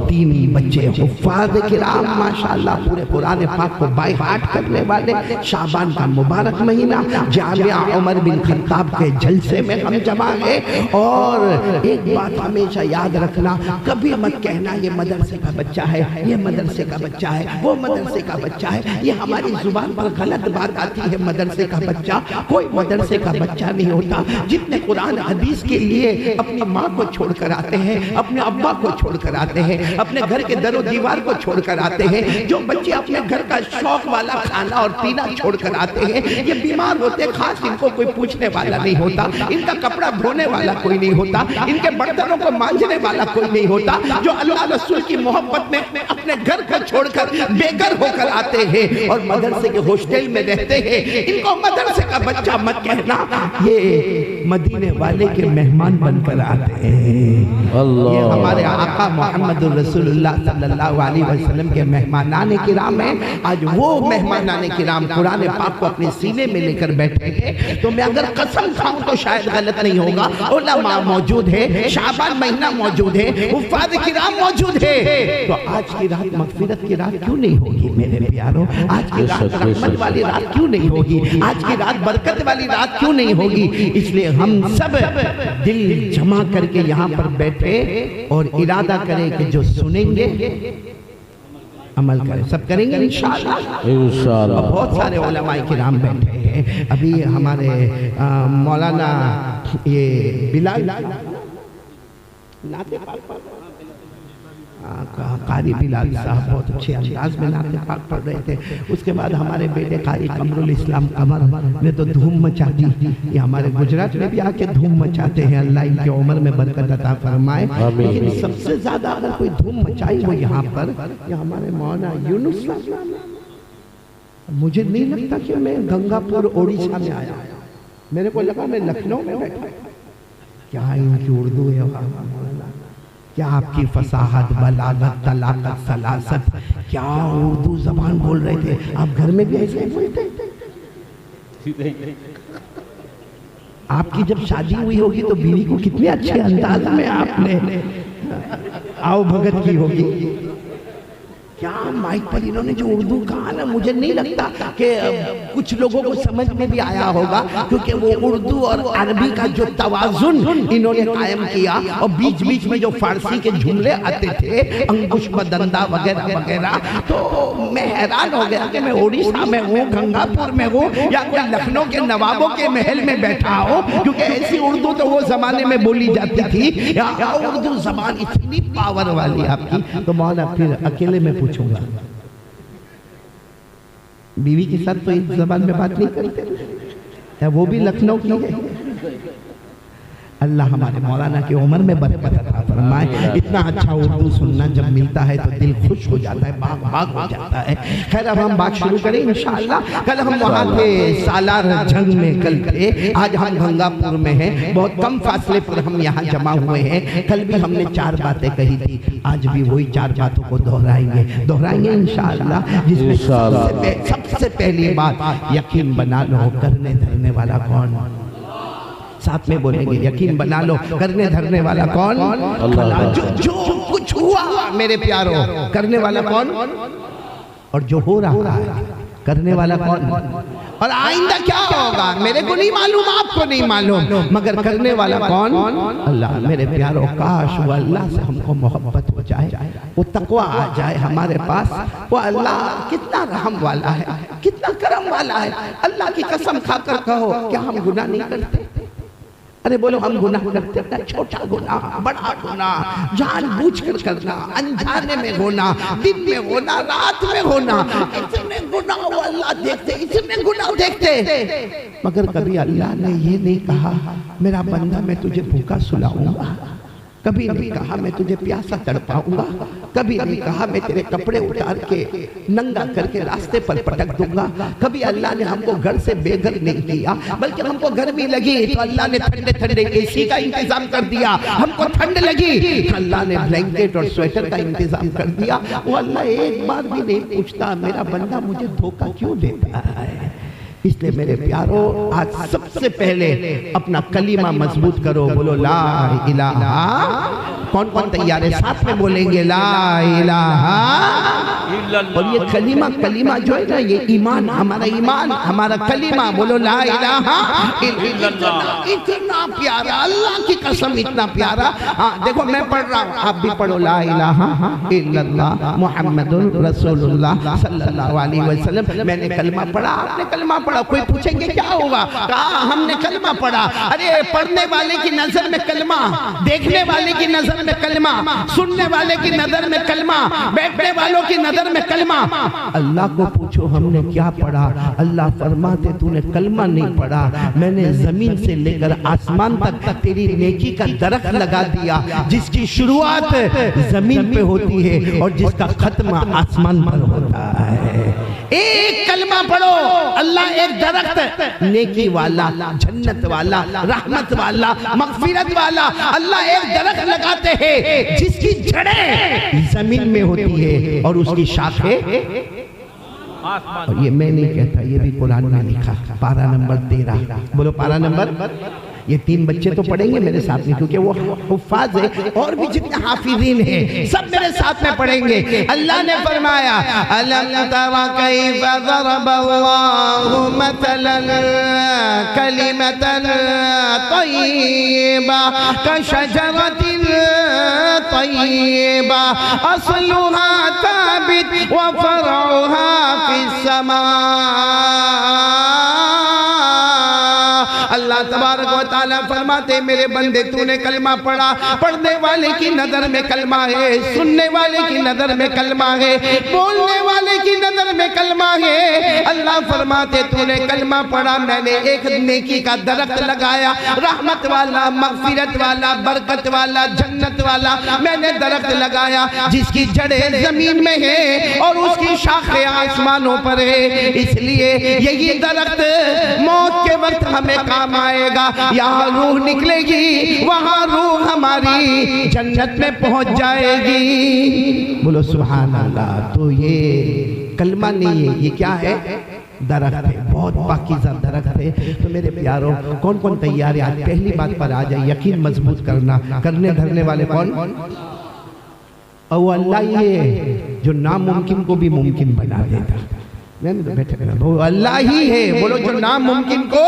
S1: 3 بچے حفاظ کرام ماشاءاللہ پورے قرآن پاک کو بائی ہارٹ کرنے والے۔ شعبان کا مبارک مہینہ، جامعہ عمر بن خطاب کے جلسے میں ہم جمع ہیں۔ اور ایک بات ہمیشہ یاد رکھنا، کبھی مت کہنا یہ مدرسے کا بچہ ہے، یہ مدرسے کا بچہ ہے، وہ مدرسے کا بچہ ہے۔ یہ ہماری زبان پر غلط بات آتی ہے مدرسے کا بچہ۔ کوئی مدرسے کا بچہ نہیں ہوتا۔ جتنے قرآن حدیث کے لیے اپنی ماں کو چھوڑ کر آتے ہیں، اپنے ابا کو چھوڑ کر آتے ہیں، اپنے گھر کے در و دیوار کو چھوڑ کر آتے ہیں، جو بچے اپنے گھر کا شوق والا کھانا اور پینا چھوڑ کر آتے ہیں، یہ بیمار ہوتے خاص ان کو کوئی پوچھنے والا نہیں ہوتا، ان کا کپڑا دھونے والا کوئی نہیں ہوتا، ان کے برتنوں کو مانجنے والا کوئی نہیں ہوتا۔ جو اللہ رسول کی محبت میں اپنے گھر کو چھوڑ کر بے گھر ہو کر آتے ہیں اور مدرسے کے ہاسٹل میں رہتے ہیں، ان کو مدرسے کا بچہ مت کہنا۔ یہ مدینے والے کے مہمان بن کر آتے ہیں۔ یہ ہمارے آقا محمد رسول اللہ صلی اللہ علیہ وسلم کے مہمانان کرام ہیں۔ آج وہ مہمانان کرام قرآن پاک کو اپنے سینے میں لے کر بیٹھے ہیں، تو میں اگر قسم کھاؤں تو شاید غلط نہیں ہوگا، علماء موجود ہے، شعبان مہینہ موجود ہے، حفاظ کرام موجود ہے، تو آج کی رات مغفرت کی رات کیوں نہیں ہوگی میرے پیاروں؟ آج کی رات رحمت والی رات کیوں نہیں ہوگی؟ آج کی رات برکت والی رات کیوں نہیں ہوگی؟ اس لیے ہم سب دل جمع کر کے یہاں پر بیٹھے اور ارادہ کریں کہ جو سنیں گے عمل کریں، سب کریں گے انشاءاللہ۔
S2: انشاءاللہ
S1: بہت سارے علماء کرام بیٹھے ہیں، ابھی ہمارے مولانا یہ بلال قاری بلال صاحب بہت اچھے انداز میں نعت پاک پڑھ رہے تھے، اس کے بعد ہمارے بیٹے قاری قمر الاسلام قمر نے تو دھوم مچا دی۔ یہ ہمارے گجرات میں بھی آ کے دھوم مچاتے ہیں، اللہ ان کی عمر میں برکت عطا فرمائے۔ لیکن سب سے زیادہ اگر کوئی دھوم مچائی وہ یہاں پر یہ ہمارے مولانا یونس صاحب۔ مجھے نہیں لگتا کہ میں گنگا پور اوڑیسہ میں آیا، میرے کو لگا میں لکھنؤ میں بیٹھا۔ کیا ان کی اردو ہے مولانا، کیا آپ کی فصاحت، بلاغت، طلاقت، سلاست، کیا اردو زبان بول رہے تھے۔ آپ گھر میں بھی ایسے بولتے تھے؟ آپ کی جب شادی ہوئی ہوگی تو بیوی کو کتنے اچھے انداز میں آپ نے آؤ بھگت کی ہوگی۔ کیا مائک پر انہوں نے جو اردو کہا نا، مجھے نہیں لگتا کہ کچھ لوگوں کو سمجھ میں بھی آیا ہوگا، کیونکہ وہ اردو اور عربی کا جو توازن انہوں نے قائم کیا، اور بیچ بیچ میں جو فارسی کے جملے آتے تھے انگوش بدندہ وغیرہ وغیرہ، تو میں حیران ہو گیا کہ میں اوڑیسہ میں ہوں، گنگا پور میں ہوں، یا کوئی لکھنؤ کے نوابوں کے محل میں بیٹھا ہوں، کیونکہ ایسی اردو تو وہ زمانے میں بولی جاتی تھی۔ اردو زبان اتنی پاور والی آپ کی، تو مولانا پھر اکیلے میں پوچھوں گا، بیوی کے ساتھ تو اس زبان میں بات نہیں کرتے، وہ بھی لکھنؤ کی ہے۔ اللہ ہمارے مولانا کی عمر میں برکت عطا فرمائے۔ اتنا اچھا اردو سننا جب ملتا ہے تو دل خوش ہو جاتا ہے، باغ باغ ہو جاتا ہے۔ خیر اب ہم بات شروع کریں انشاءاللہ۔ کل ہم وہاں تھے سالار جنگ میں، کل تھے، آج ہم گنگا پور میں ہیں، بہت کم فاصلے پر ہم یہاں جمع ہوئے ہیں۔ کل بھی ہم نے 4 باتیں کہی تھی، آج بھی وہی 4 باتوں کو دہرائیں گے انشاءاللہ، جس میں سب سے پہلی بات یقین بنا لو کرنے دھرنے والا کون؟ ساتھ میں بولیں گے، یقین بنا لو کرنے دھرنے والا کون؟ اللہ۔ جو کچھ ہوا میرے پیاروں، کرنے والا کون؟ اور جو ہو رہا ہے کرنے والا کون؟ اور آئندہ کیا ہوگا میرے کو نہیں معلوم، آپ کو نہیں معلوم، مگر کرنے والا کون؟ اللہ۔ میرے پیاروں کاش وہ اللہ سے ہم کو محبت ہو جائے، وہ تقوی آ جائے ہمارے پاس۔ وہ اللہ کتنا رحم والا ہے، کتنا کرم والا ہے۔ اللہ کی قسم کھا کر کہو کیا ہم گناہ نہیں کرتے؟ ارے بولو ہم گناہ کرتے ہیں، چھوٹا گناہ، بڑا گناہ، جان بوجھ کر کرنا، انجانے میں ہونا، دن میں ہونا، رات میں ہونا، اتنے گناہ وہ اللہ دیکھتے، اتنے گناہ دیکھتے، مگر کبھی اللہ نے یہ نہیں کہا میرا بندہ میں تجھے بھوکا سلاؤں گا، کبھی نہیں کہا میں تجھے پیاسا تڑپاؤں گا، کبھی نہیں کہا میں تیرے کپڑے اتار کے ننگا کر کے راستے پر پٹک دوں گا، کبھی اللہ نے ہم کو گھر سے بے گھر نہیں کیا، بلکہ ہم کو گرمی لگی تو اللہ نے ٹھنڈے ٹھنڈے اے سی کا انتظام کر دیا، ہم کو ٹھنڈ لگی تو اللہ نے بلینکٹ اور سویٹر کا انتظام کر دیا۔ وہ اللہ ایک بار بھی نہیں پوچھتا میرا بندہ مجھے دھوکہ کیوں دیتا ہے۔ اس لئے میرے پیاروں آج سب سے پہلے اپنا کلمہ مضبوط کرو، بولو لا الہ۔ کون کون تیار ہے؟ ساتھ میں بولیں گے لا الہ۔ اور یہ کلمہ جو ہے نا، یہ ایمان، ہمارا ایمان، ہمارا کلمہ، بولو لا الہ الا اللہ۔ اتنا پیارا، اللہ کی قسم اتنا پیارا۔ دیکھو میں پڑھ رہا ہوں، آپ بھی پڑھو لا الہ الا اللہ محمد رسول اللہ صلی اللہ علیہ وسلم۔ میں نے کلمہ پڑھا، آپ نے کلمہ پڑھا، کوئی پوچھیں گے کیا ہوگا؟ کہا ہم نے کلمہ پڑھا۔ ارے پڑھنے والے کی نظر میں کلمہ، دیکھنے والے کی نظر میں کلمہ، سننے والے کی نظر میں کلمہ، بیٹھنے والوں کی نظر میں کلمہ۔ اللہ کو پوچھو ہم نے کیا پڑھا؟ اللہ فرماتے تو نے کلمہ نہیں پڑھا، میں نے زمین سے لے کر آسمان تک تیری نیکی کا درخت لگا دیا، جس کی شروعات زمین پہ ہوتی ہے اور جس کا ختمہ آسمان پر ہوتا ہے۔ ایک کلمہ پڑھو، اللہ ایک درخت نیکی والا، جنت والا، رحمت والا، مغفرت والا، اللہ ایک درخت لگاتے ہیں جس کی جڑیں زمین میں ہوتی ہے اور اس کی شاخیں، اور یہ میں نہیں کہتا، یہ بھی قرآن میں لکھا، پارہ نمبر 13، بولو پارہ نمبر، یہ 3 بچے تو پڑھیں گے میرے ساتھ میں کیونکہ وہ حفاظ ہیں، اور بھی جتنے حافظین ہیں سب میرے ساتھ میں پڑھیں گے۔ اللہ نے فرمایا أَلَمْ تَرَ كَيْفَ ضَرَبَ اللَّهُ مَثَلًا كَلِمَةً طَيِّبَةً كَشَجَرَةٍ طَيِّبَةٍ أَصْلُهَا ثَابِتٌ وَفَرْعُهَا فِي السَّمَاءِ۔ اللہ تبارک و تعالیٰ فرماتے میرے بندے تو نے کلمہ پڑھا، پڑھنے والے کی نظر میں کلمہ ہے، سننے والے کی نظر میں کلمہ ہے، بولنے والے کی نظر میں کلمہ ہے۔ اللہ فرماتے تو نے کلمہ پڑھا، میں نے ایک نیکی کا درخت لگایا، رحمت والا، مغفرت والا، برکت والا، جنت والا، میں نے درخت لگایا جس کی جڑیں زمین میں ہیں اور اس کی شاخیں آسمانوں پر ہے۔ اس لیے یہی درخت موت کے وقت ہمیں کام آئے گا، یہاں روح نکلے گی، وہاں روح ہماری جنت میں پہنچ جائے گی، بولو سبحان اللہ۔ تو یہ کلمہ نہیں ہے، یہ کیا ہے؟ درخت ہے، بہت پاکیزہ درخت ہے۔ تو میرے پیاروں کون کون تیار ہے آج پہلی بات پر آ جائے، یقین مضبوط کرنا، کرنے دھرنے والے کون؟ اور اللہ ہی ہے جو ناممکن کو بھی ممکن بنا دیتا، وہ اللہ ہی ہے، بولو جو ناممکن کو،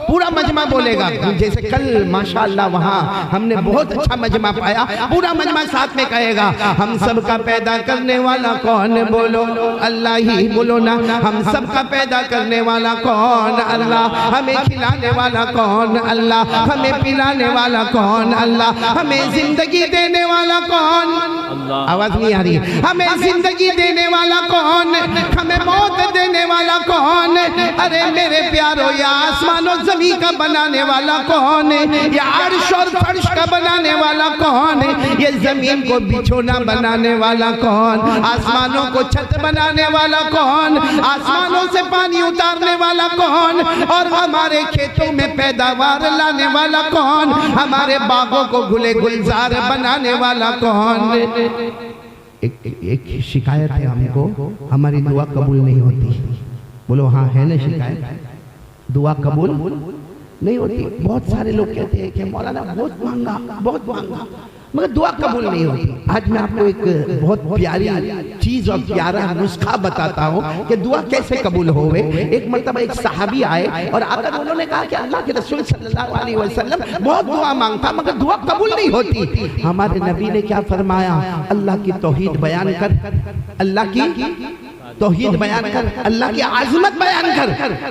S1: پورا مجمع بولے گا، جیسے کل ماشاءاللہ وہاں ہم نے بہت اچھا مجمع پایا، پورا مجمع ساتھ میں کہے گا ہم سب کا پیدا کرنے والا کون؟ بولو اللہ ہی، بولو نا ہم سب کا پیدا کرنے والا کون؟ اللہ۔ ہمیں کھلانے والا کون؟ اللہ۔ ہمیں پلانے والا کون؟ اللہ۔ ہمیں زندگی دینے والا کون؟ آواز نہیں آ رہی، ہمیں زندگی دینے والا کون؟ ہمیں موت دینے والا کون؟ ارے میرے پیارو، یہ آسمان و زمین کا بنانے والا کون؟ یہ عرش اور فرش کا بنانے والا کون؟ یہ زمین کو بچھونا بنانے والا کون؟ آسمانوں کو چھت بنانے والا کون؟ آسمانوں سے پانی اتارنے والا کون؟ اور ہمارے کھیتوں میں پیداوار لانے والا کون؟ ہمارے باغوں کو گلے گلزار بنانے والا کون؟ ایک شکایت ہے ہم کو، ہماری دعا قبول نہیں ہوتی، بولو ہاں ہے نا شکایت، دعا قبول نہیں ہوتی۔ بہت سارے لوگ کہتے ہیں کہ مولانا بہت مانگا، بہت مانگا، مگر دعا قبول نہیں ہوتی۔ آج میں آپ کو ایک بہت پیاری چیز اور پیارا نسخہ بتاتا ہوں کہ دعا کیسے قبول ہوئے۔ ایک مرتبہ ایک صحابی آئے اور آ کر انہوں نے کہا کہ اللہ کے رسول صلی اللہ علیہ وسلم بہت دعا مانگتا مگر دعا قبول نہیں ہوتی۔ ہمارے نبی نے کیا فرمایا؟ اللہ کی توحید بیان کر، اللہ کی توحید بیان کر، اللہ کی عظمت بیان کر۔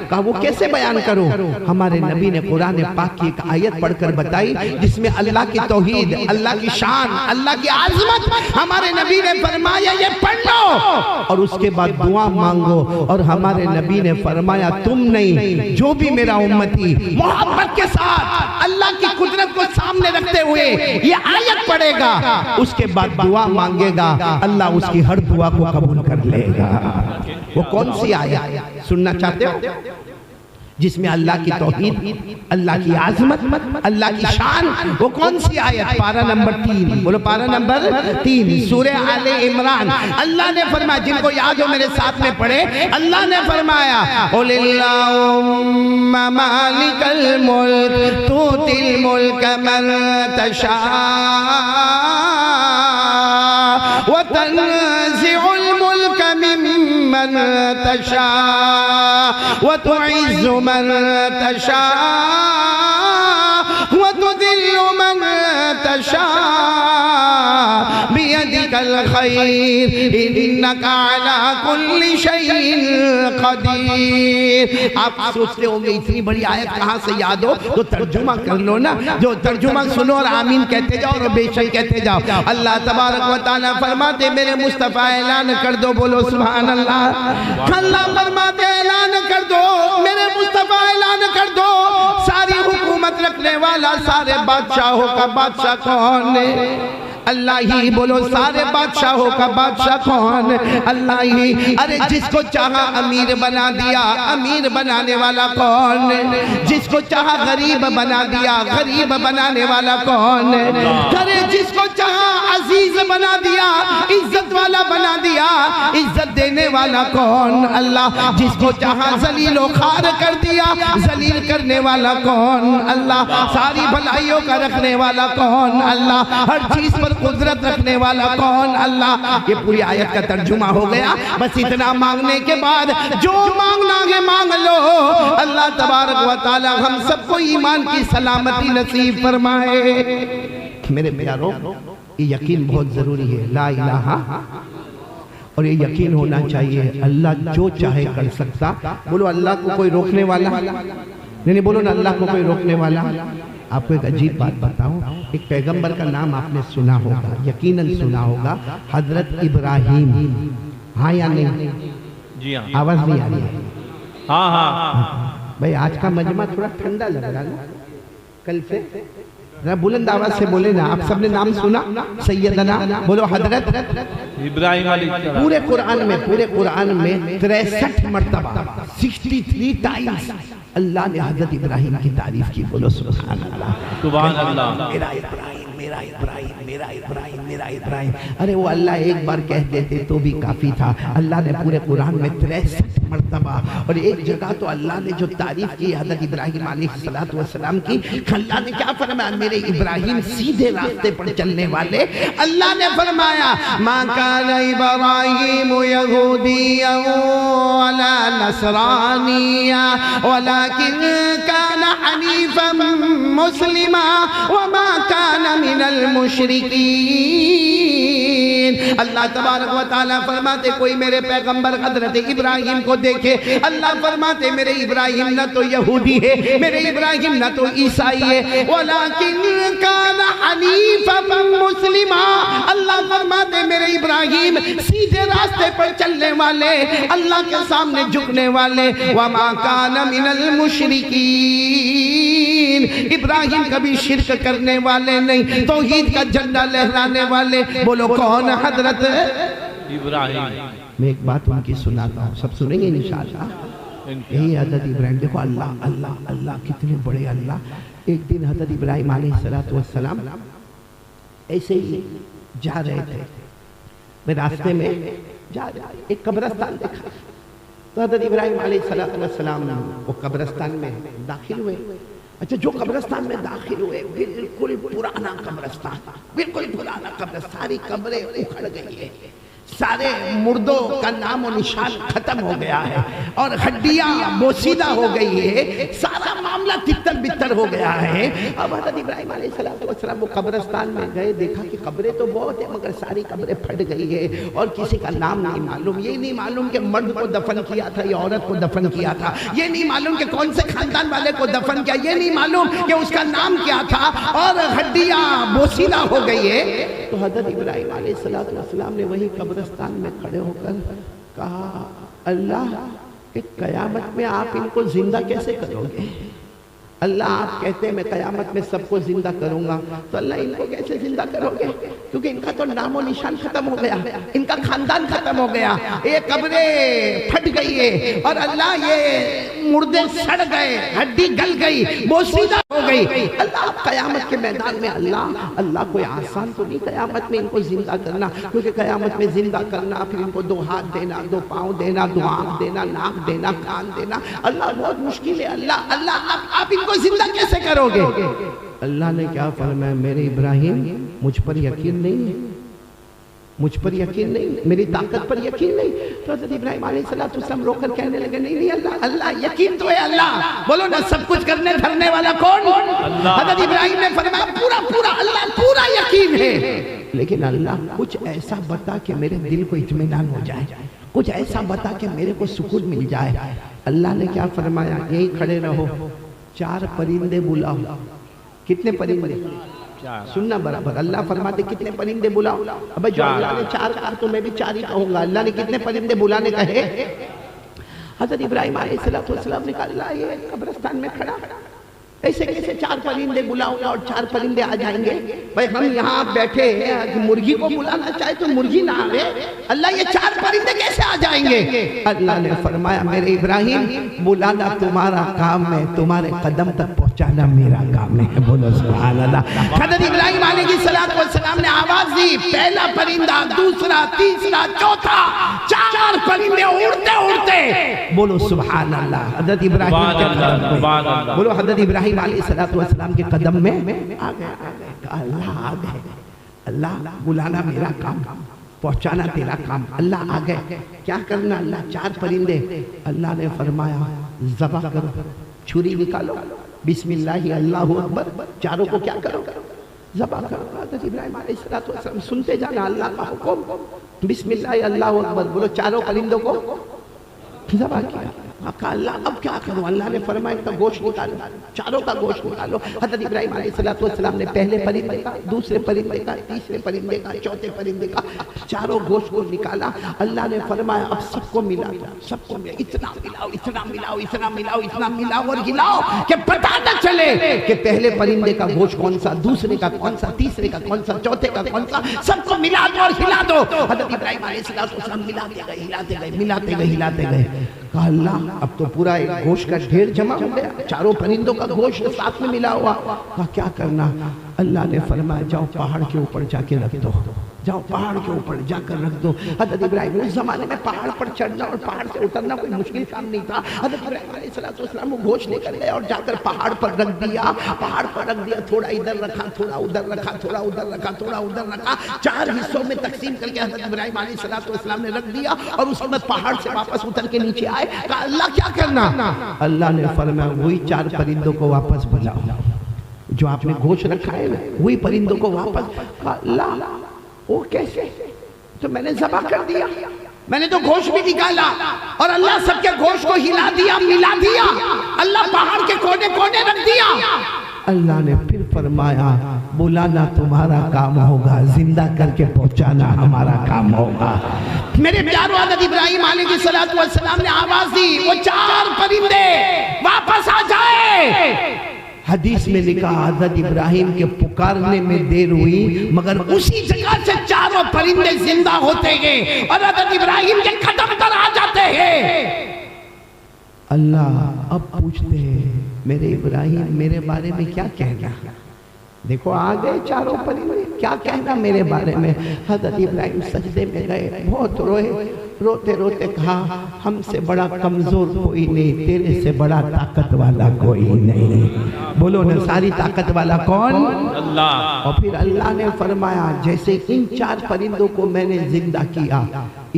S1: کہا وہ کیسے بیان کروں؟ ہمارے نبی نے قرآن پاک کی ایک آیت پڑھ کر بتائی جس میں اللہ کی توحید، اللہ کی شان، اللہ کی عظمت، ہمارے نبی نے فرمایا یہ پڑھ لو اور اس کے بعد دعا مانگو۔ اور ہمارے نبی نے فرمایا تم نہیں، جو بھی میرا امتی محبت کے ساتھ اللہ کی قدرت کو سامنے رکھتے ہوئے یہ آیت پڑھے گا، اس کے بعد دعا مانگے گا، اللہ اس کی ہر دعا کو قبول کر لے گا۔ وہ کون سی آیت سننا چاہتے ہو؟ جس میں اللہ کی توحید، اللہ کی عظمت، اللہ کی شان، وہ کون سی آیت؟ پارہ نمبر 3، بولو پارہ نمبر 3 سورہ آل عمران۔ اللہ نے فرمایا، جن کو یاد ہو میرے ساتھ میں پڑھے، اللہ نے فرمایا قُلِ اللَّهُمَّ مَالِكَ الْمُلْكِ تُؤْتِي الْمُلْكَ مَن تَشَاءُ وَتَنزِعُ الْمُلْكَ مِمَّن تَشَاءُ وَتُعِزُّ من تشاء وتذل من تشاء بيدك الخير إنك على كل شيء قدير۔ آپ سوچتے ہوں گے اتنی بڑی آیت کہاں سے یاد ہو؟ تو ترجمہ کر لو نا، جو ترجمہ سنو اور آمین کہتے جاؤ اور بے شک کہتے جاؤ۔ اللہ تبارک و تعالیٰ فرماتے میرے مصطفیٰ اعلان کر دو، بولو سبحان اللہ۔ اللہ فرماتے اعلان کر دو، میرے مصطفیٰ اعلان کر دو، ساری حکومت رکھنے والا، سارے بادشاہوں کا بادشاہ کون ہے؟ اللہ ہی، بولو سارے بادشاہوں کا بادشاہ کون؟ اللہ ہی۔ ارے جس کو چاہا امیر بنا دیا، امیر بنانے والا کون؟ جس کو چاہا غریب بنا دیا، غریب بنانے والا کون؟ ارے جس کو چاہا عزیز بنا دیا، عزت والا بنا دیا، عزت دینے والا کون؟ اللہ۔ جس کو چاہا ذلیل و خوار کر دیا، ذلیل کرنے والا کون؟ اللہ۔ ساری بھلائیوں کا رکھنے والا کون؟ اللہ۔ ہر چیز پر قدرت رکھنے والا کون؟ اللہ۔ یہ پوری آیت کا ترجمہ ہو گیا۔ بس اتنا مانگنے کے بعد جو مانگنا ہے مانگ لو، اللہ تبارک و تعالی ہم سب کو ایمان کی سلامتی نصیب فرمائے۔ میرے پیاروں، یہ یقین بہت ضروری ہے، لا الہ، اور یہ یقین ہونا چاہیے اللہ جو چاہے کر سکتا۔ بولو اللہ کو کوئی روکنے والا نہیں، بولو نا اللہ کو کوئی روکنے والا۔ آپ کو ایک عجیب بات بتاؤں، ایک پیغمبر کا نام آپ نے سنا ہوگا، یقیناً سنا ہوگا، حضرت ابراہیم۔ ہاں یا نہیں؟
S3: جی ہاں،
S1: آواز نہیں آ رہی ہے؟
S3: ہاں ہاں
S1: بھائی آج کا مجمع تھوڑا ٹھنڈا لگ رہا نا کل سے، ذرا بلند آواز سے بولے نا۔ آپ سب نے نام سنا سیدنا، بولو حضرت
S3: ابراہیم علیہ السلام۔
S1: پورے قرآن میں 63 مرتبہ 63 ٹائمز اللہ نے حضرت ابراہیم کی تعریف کی۔ بولو سبحان اللہ،
S3: سبحان اللہ۔
S1: میرا ابراہیم، میرا ابراہیم، میرا ابراہیم، میرا ابراہیم۔ ارے وہ اللہ ایک بار کہہ دیتے تو بھی کافی تھا، اللہ نے پورے قرآن میں 63 مرتبہ، اور ایک جگہ تو اللہ نے جو تعریف کی حضرت ابراہیم علیہ السلام کی، اللہ نے کیا فرمایا؟ میرے ابراہیم سیدھے راستے پر چلنے والے۔ اللہ نے فرمایا ما کان ابراہیم یہودیا ولا نصرانیا ولکن کان حنیفا مسلما وما کان من المشرکین۔ اللہ تبارک و تعالیٰ فرماتے کوئی میرے پیغمبر حضرت ابراہیم کو دیکھے، اللہ فرماتے میرے ابراہیم نہ تو یہودی ہے، میرے ابراہیم نہ تو عیسائی ہے، ولیکن کان حنیفا مسلما۔ اللہ فرماتے میرے ابراہیم سیدھے راستے پر چلنے والے، اللہ کے سامنے جھکنے والے، وما کان من المشرکین۔ ابراہیم کبھی شرک کرنے والے نہیں، توحید کا جھنڈا لہرانے والے۔ بولو کون؟ حضرت
S3: ابراہیم۔
S1: میں ایک بات ان کی سناتا ہوں، سب سنیں گے انشاءاللہ۔ یہی حضرت ابراہیم، دیکھو اللہ اللہ اللہ کتنے بڑے اللہ۔ ایک دن حضرت ابراہیم علیہ السلام ایسے ہی جا رہے تھے، میں راستے میں جا رہا ایک قبرستان دیکھا، تو حضرت ابراہیم علیہ السلام وہ قبرستان میں داخل ہوئے۔ اچھا جو قبرستان میں داخل ہوئے بالکل پرانا قبرستان، بالکل پرانا قبرستان، ساری قبریں اکھڑ گئی ہے، سارے مردوں کا نام و نشان ختم ہو گیا ہے، اور ہڈیاں بوسیدہ ہو گئی ہے، سارا معاملہ تتر بتر ہو گیا ہے۔ اب حضرت ابراہیم علیہ السلام وہ قبرستان میں گئے، دیکھا کہ قبریں تو بہت ہیں مگر ساری قبریں پھٹ گئی ہے، اور کسی کا نام نہیں معلوم۔ یہ نہیں معلوم کہ مرد کو دفن کیا تھا یا عورت کو دفن کیا تھا، یہ نہیں معلوم کہ کون سے خاندان والے کو دفن کیا، یہ نہیں معلوم کہ اس کا نام کیا تھا، اور ہڈیاں بوسیدہ ہو گئی ہے۔ تو حضرت ابراہیم علیہ السلام نے وہی قبرستان میں کھڑے ہو کر کہا اللہ کہ قیامت میں آپ ان کو زندہ کیسے کرو گے؟ اللہ آپ کہتے ہیں میں قیامت میں سب کو زندہ کروں گا، تو اللہ ان کو کیسے زندہ کرو گے؟ کیونکہ ان کا تو نام و نشان ختم ہو گیا، ان کا خاندان ختم ہو گیا، یہ قبریں پھٹ گئی ہے، اور اللہ یہ مردے سڑ گئے، ہڈی گل گئی، بوسیدہ ہو گئی۔ اللہ آپ قیامت کے میدان میں اللہ کوئی آسان تو نہیں قیامت میں ان کو زندہ کرنا، کیونکہ قیامت میں زندہ کرنا پھر ان کو 2 ہاتھ دینا، 2 پاؤں دینا، 2 آنکھ دینا، ناک دینا، کان دینا، اللہ بہت مشکل ہے۔ اللہ آپ ان کو زندہ کیسے کرو گے؟ اللہ نے کیا فرمایا میرے ابراہیم مجھ پر یقین نہیں ہے، مجھ پر یقین نہیں، میری طاقت پر یقین نہیں۔ تو حضرت ابراہیم علیہ السلام رو کر کہنے لگے نہیں اللہ یقین تو ہے اللہ، بولو نا سب کچھ کرنے دھرنے والا کون؟ حضرت ابراہیم نے فرمایا پورا اللہ پورا یقین ہے، لیکن اللہ کچھ ایسا بتا کہ میرے دل کو اطمینان ہو جائے، کچھ ایسا بتا کہ میرے کو سکون مل جائے۔ اللہ نے کیا فرمایا یہی کھڑے رہو، 4 پرندے بلاؤ۔ کتنے پرندے؟ سننا برابر، اللہ فرماتے کتنے پرندے بلاؤ۔ اب جو اللہ نے 4 کہا تو میں بھی 4 ہی کہوں گا۔ اللہ نے کتنے پرندے بلانے کہے؟ حضرت ابراہیم علیہ السلام نے کہا اللہ یہ قبرستان میں کھڑا ایسے کیسے 4 پرندے بلاؤں اور 4 پرندے آ جائیں گے؟ بھائی ہم یہاں بیٹھے ہیں، مرغی کو بلانا چاہے تو مرغی نہ آئے، اللہ یہ 4 پرندے کیسے آ جائیں گے؟ اللہ نے فرمایا میرے ابراہیم بلانا تمہارا کام ہے، تمہارے قدم تک پہنچانا میرا کام ہے۔ بولو سبحان اللہ۔ حضرت ابراہیم علیہ السلام نے آواز دی، پہلا پرندہ، دوسرا، تیسرا، چوتھا، 4 پرندے اڑتے اڑتے، بولو سبحان اللہ۔ حضرت ابراہیم کے قدم میں، بولو حضرت ابراہیم علیہ السلام کے قدم میں آ گئے، اللہ آ گئے، اللہ بلانا میرا کام، پہنچانا تیرا کام، اللہ آ گئے، کیا کرنا؟ اللہ 4 پرندے، اللہ نے فرمایا ذبح کرو، چھری نکالو، بسم اللہ اللہ اکبر، چاروں کو کیا کرو؟ ذبح کرو۔ حضرت ابراہیم علیہ السلام سنتے جانا اللہ کا حکم، بسم اللہ اللہ اکبر، بولو 4 پرندوں کو ذبح کیا۔ کہا اللہ اب کیا کروں؟ اللہ نے فرمایا ان کا گوشت نکالو، 4 کا گوشت نکالو۔ حضرت ابراہیم علیہ السلام نے پہلے پرندے کا، دوسرے پرندے کا، تیسرے پرندے کا، چوتھے پرندے کا 4 گوشت کو نکالا۔ اللہ نے فرمایا اب سب کو ملا دو، سب کو ملا، اتنا ملاؤ، اتنا ملاؤ، اتنا ملاؤ، اتنا ملاؤ اور ہلاؤ کہ پتہ نہ چلے کہ پہلے پرندے کا گوشت کون سا، دوسرے کا کون سا، تیسرے کا کون سا، چوتھے کا کون سا، سب کو ملا دو اور ہلا دو۔ حضرت ابراہیم علیہ السلام ملاتے گئے، ہلاتے گئے، ملاتے گئے، ہلاتے گئے۔ کہا اللہ اب تو پورا ایک گوشت کا ڈھیر جمع ہو گیا، 4 پرندوں کا گوشت ساتھ میں ملا ہوا۔ کہا کیا کرنا؟ اللہ نے فرمایا جاؤ پہاڑ کے اوپر جا کے رکھ دو، جاؤ پہاڑ کے اوپر جا کر رکھ دو۔ حضرت ابراہیم اس زمانے میں پہاڑ پر چڑھنا اور پہاڑ سے اترنا کوئی مشکل کام نہیں تھا۔ حضرت ابراہیم علیہ السلام وہ گوشت لے کر گئے اور جا کر پہاڑ پر رکھ دیا، پہاڑ پر رکھ دیا، تھوڑا ادھر رکھا، تھوڑا ادھر رکھا، تھوڑا ادھر رکھا، تھوڑا ادھر رکھا، 4 حصوں میں تقسیم کر کے حضرت ابراہیم علیہ السلام نے رکھ دیا اور اس وقت پہاڑ سے واپس اتر کے نیچے آئے۔ کہا اللہ کیا کرنا؟ اللہ نے فرمایا وہی 4 پرندوں کو واپس بلاؤ جو آپ نے گوشت رکھا ہے نا، وہی پرندوں کو واپس۔ کہا اللہ وہ کیسے؟ تو میں نے ذبح کر دیا، میں نے تو گوشت بھی نکالا اور اللہ سب کے گوشت کو ہلا دیا، ملا دیا، اللہ پہاڑ کے کونے کونے رکھ دیا۔ اللہ نے پھر فرمایا بلانا تمہارا کام ہوگا، زندہ کر کے پہنچانا ہمارا کام ہوگا۔ میرے پیارو حضرت ابراہیم علیہ السلام نے آواز دی، وہ 4 پرندے واپس آ جائے۔ حدیث میں لکھا حضرت ابراہیم کے پکارنے میں دیر ہوئی مگر اسی جگہ سے 4 پرندے زندہ ہوتے گئے اور حضرت ابراہیم کے قدم پر آ جاتے ہیں۔ اللہ اب پوچھتے ہیں میرے ابراہیم میرے بارے میں کیا کہنا؟ دیکھو آ گئے 4 پرندے، کیا کہنا میرے بارے میں؟ حضرت ابراہیم سجدے میں گئے، بہت روئے، روتے روتے کہا ہم سے بڑا کمزور کوئی نہیں، تیرے سے بڑا طاقت والا کوئی نہیں۔ بولو نا ساری طاقت والا کون؟ اللہ۔ اور پھر اللہ نے فرمایا جیسے ان 4 پرندوں کو میں نے زندہ کیا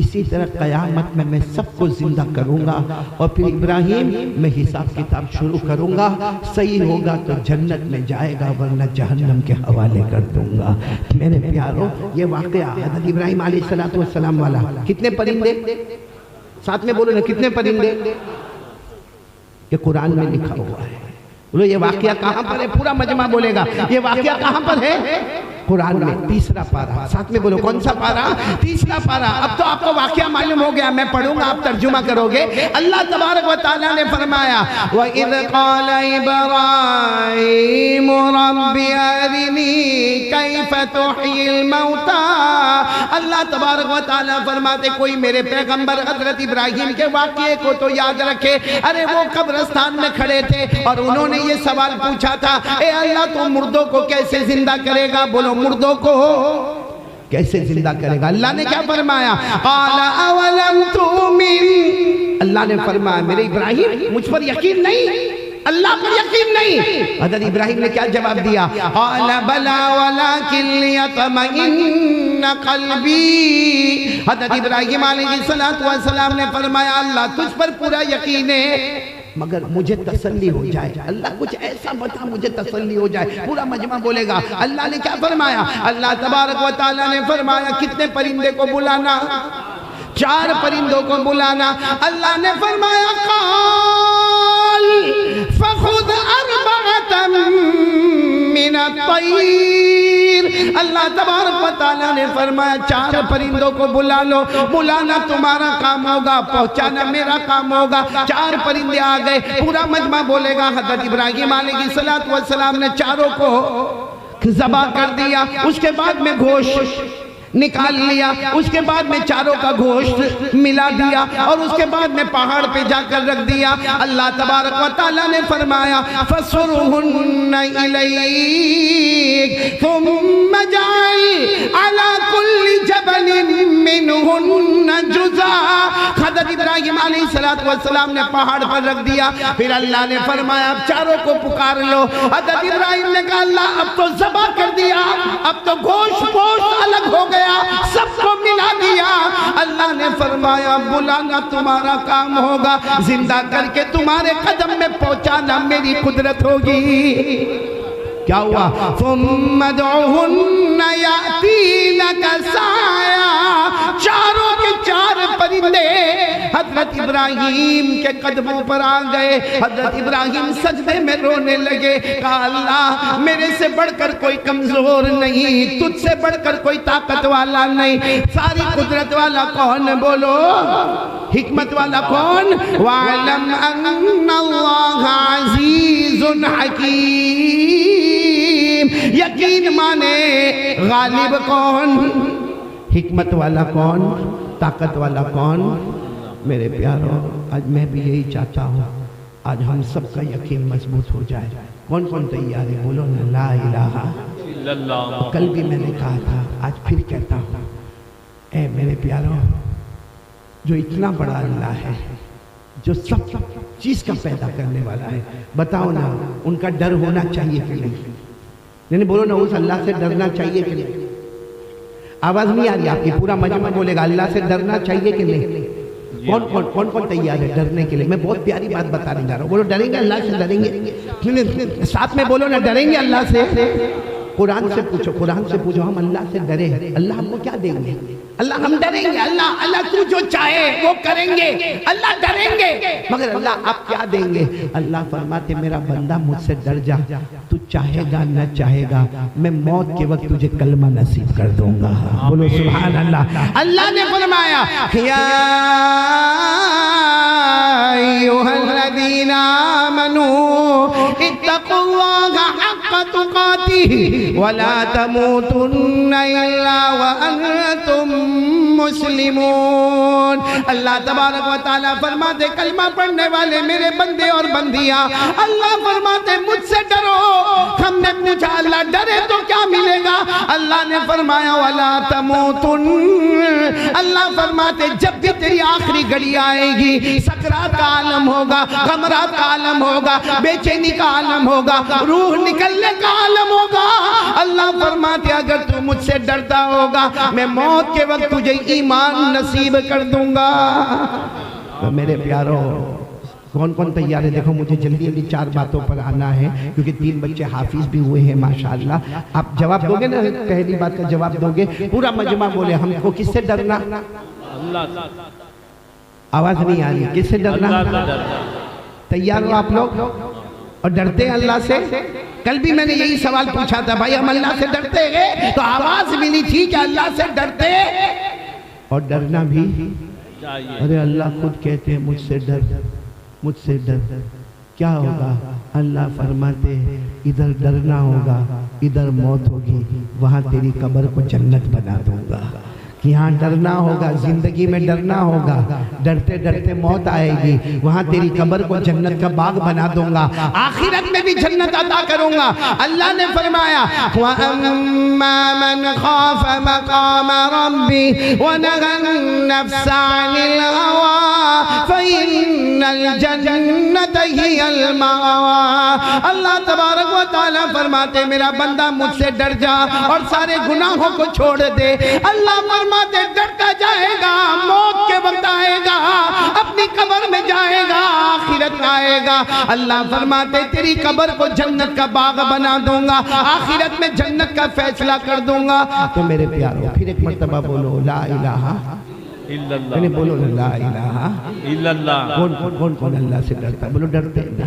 S1: اسی طرح قیامت میں سب کو زندہ کروں گا اور پھر ابراہیم میں حساب کتاب شروع کروں گا، صحیح ہوگا تو جنت میں جائے گا ورنہ جہنم کے حوالے کر دوں گا۔ میرے پیارو یہ واقعہ حضرت ابراہیم علیہ السلام والا، کتنے پرندے؟ ساتھ میں بولو نا کتنے پرندے؟ یہ قرآن میں لکھا ہوا ہے۔ بولو یہ واقعہ کہاں پر ہے؟ پورا مجمع بولے گا یہ واقعہ کہاں پر ہے؟ قرآن میں 3 پارہ۔ ساتھ میں بولو کون سا پارہ؟ 3 پارہ۔ اب تو آپ کو واقعہ معلوم ہو گیا، میں پڑھوں گا آپ ترجمہ کرو گے۔ اللہ تبارک و تعالیٰ نے فرمایا وَإِذْ قَالَ إِبْرَاهِيمُ رَبِّ أَرِنِي كَيْفَ تُحْيِي الْمَوْتَى۔ اللہ تبارک و تعالیٰ فرماتے کوئی میرے پیغمبر حضرت ابراہیم کے واقعے کو تو یاد رکھے۔ ارے وہ قبرستان میں کھڑے تھے اور انہوں نے یہ سوال پوچھا تھا اے اللہ تو مردوں کو کیسے زندہ کرے گا؟ بولو مردوں کو کیسے زندہ کرے گا؟ اللہ نے کیا فرمایا؟ قال اولم تؤمن۔ اللہ نے فرمایا میرے ابراہیم مجھ پر یقین نہیں، اللہ پر یقین نہیں۔ حضرت ابراہیم نے کیا جواب دیا؟ قال بلا ولکن لیطمئن قلبی۔ حضرت ابراہیم علیہ السلام نے فرمایا اللہ تجھ پر پورا یقین ہے مگر مجھے تسلی ہو جائے، اللہ کچھ ایسا بتا مجھے تسلی ہو جائے۔ پورا مجمع بولے گا اللہ نے کیا فرمایا؟ اللہ تبارک و تعالیٰ نے فرمایا کتنے پرندے کو بلانا؟ 4 پرندوں کو بلانا۔ اللہ نے فرمایا قال فخذ 4 من الطیر۔ اللہ تبارک و تعالیٰ نے فرمایا 4 پرندوں کو بلا لو، بلانا تمہارا کام ہوگا، پہنچانا میرا کام ہوگا۔ 4 پرندے آ گئے، پورا مجمع بولے گا حضرت ابراہیم علیہ السلام نے 4 کو ذبح کر دیا، اس کے بعد میں گوشت نکال لیا، اس کے بعد میں 4 کا گوشت ملا دیا اور اس کے بعد میں پہاڑ پہ جا کر رکھ دیا۔ اللہ تبارک و تعالیٰ نے فرمایا فَصُرْهُنَّ إِلَيْكَ ثُمَّ جَعَلْ عَلَى كُلِّ جَبَلٍ مِّنْهُنَّ جُزْءًا۔ حضرت ابراہیم علیہ السلام نے پہاڑ پر رکھ دیا، پھر اللہ نے فرمایا اب 4 کو پکار لو۔ حضرت ابراہیم نے کہا اللہ اب تو ذبح کر دیا، اب تو گوشت الگ ہو گیا، سب کو ملا دیا۔ اللہ نے فرمایا بلانا تمہارا کام ہوگا، زندہ کر کے تمہارے قدم میں پہنچانا میری قدرت ہوگی۔ کیا ہوا؟ ثُمَّ دُعُهُنَّ يَأْتِينَكَ سَعْيًا۔ 4 کے 4 پرندے حضرت ابراہیم کے قدموں پر آ گئے۔ حضرت ابراہیم سجدے میں رونے لگے، کہا اللہ میرے سے بڑھ کر کوئی کمزور نہیں، تجھ سے بڑھ کر کوئی طاقت والا نہیں، ساری قدرت والا کون؟ بولو حکمت والا کون؟ وَاعْلَمْ أَنَّ اللَّهَ عَزِيزٌ حَكِيمٌ۔ یقین مانے غالب کون؟ حکمت والا کون؟ طاقت والا کون؟ میرے پیاروں آج میں بھی یہی چاہتا ہوں، آج ہم سب کا یقین مضبوط ہو جائے۔ کون کون تیار ہے؟ بولو نا لا الہ
S3: الا اللہ۔
S1: کل بھی میں نے کہا تھا، آج پھر کہتا ہوں، اے میرے پیاروں جو اتنا بڑا اللہ ہے، جو سب چیز کا پیدا کرنے والا ہے، بتاؤ نا ان کا ڈر ہونا چاہیے کہ نہیں؟ بولو نا اس اللہ سے ڈرنا چاہیے کہ نہیں؟ آواز نہیں آ رہی آپ کی، پورا مجمع بولے گا اللہ سے ڈرنا چاہیے کہ نہیں؟ کون تیار ہے ڈرنے کے لیے؟ میں بہت پیاری بات بتانے جا رہا ہوں، بولو ڈریں گے اللہ سے؟ ڈریں گے؟ ساتھ میں بولو نا ڈریں گے اللہ سے؟ قرآن سے پوچھو ہم اللہ سے ڈرے، اللہ ہم کو کیا دیں گے؟ اللہ ہم ڈریں گے، اللہ تو جو چاہے وہ کریں گے، اللہ ڈریں گے، مگر اللہ آپ کیا دیں گے؟ اللہ فرماتے میرا بندہ مجھ سے ڈر جا، تو چاہے گا نہ چاہے گا میں موت کے وقت تجھے کلمہ نصیب کر دوں گا۔ بولو سبحان اللہ۔ اللہ نے فرمایا یا ایھا الذین آمنوا اتقوا اللہ حق تقاتہ ولا تموتن الا وانتم مسلمون۔ اللہ تبارک و تعالیٰ فرماتے کلمہ پڑھنے والے میرے بندے اور بندیاں، اللہ فرماتے مجھ سے ڈرو۔ ہم نے پوچھا اللہ ڈرے تو کیا ملے گا؟ اللہ نے فرمایا وَلَا تَمُوتُنَّ۔ اللہ فرماتے جب بھی تیری آخری گھڑی آئے گی، سکرات کا عالم ہوگا، غمرات کا عالم ہوگا، بے چینی کا عالم ہوگا، روح نکلنے کا عالم ہوگا، اللہ فرماتے اگر تو مجھ سے ڈرتا ہوگا میں موت کے وقت تجھے ایمان نصیب کر دوں گا۔ میرے پیاروں کون کون تیار ہے؟ دیکھو مجھے جلدی 4 باتوں پر آنا ہے کیونکہ 3 بچے حافظ بھی ہوئے ہیں ماشاءاللہ۔ آپ جواب دو گے نا؟ پہلی بات کا جواب دو گے؟ پورا مجمع بولے ہم کو کس سے ڈرنا؟
S3: اللہ۔
S1: آواز نہیں آ رہی، کس سے ڈرنا؟ تیار ہو آپ لوگ؟ اور ڈرتے ہیں اللہ سے؟ کل بھی میں نے یہی سوال پوچھا تھا بھائی ہم اللہ سے ڈرتے ہیں تو آواز ملی تھی کہ اللہ سے ڈرتے اور ڈرنا بھی
S3: چاہیے۔
S1: ارے اللہ خود کہتے ہیں مجھ سے ڈر، کیا ہوگا؟ اللہ فرماتے ادھر ڈرنا ہوگا، ادھر موت ہوگی، وہاں تیری قبر کو جنت بنا دوں گا۔ یہاں ڈرنا ہوگا، زندگی میں ڈرنا ہوگا، ڈرتے ڈرتے موت آئے گی، وہاں تیری قبر کو جنت کا باغ بنا دوں گا، آخرت میں بھی جنت عطا کروں گا۔ اللہ نے فرمایا وَأَمَّا مَنْ خَافَ مَقَامَ رَبِّهِ وَنَهَى النَّفْسَ عَنِ الْهَوَىٰ فَإِنَّ الْجَنَّةَ هِيَ الْمَأْوَىٰ۔ اللہ تبارک و تعالیٰ فرماتے میرا بندہ مجھ سے ڈر جا اور سارے گناہوں کو چھوڑ دے۔ اللہ فرماتے ڈرتا جائے گا، موت کے وقت آئے گا، اپنی قبر میں جائے گا، آخرت آئے گا، اللہ فرماتے تیری قبر کو جنت کا باغ بنا دوں گا، آخرت میں جنت کا فیصلہ کر دوں گا۔ تو میرے پیاروں پھر ایک مرتبہ بولو لا الہ الا اللہ۔ میں نے بولو لا الہ الا اللہ۔ کون اللہ سے ڈرتا؟ بولو ڈرتے ہیں نا؟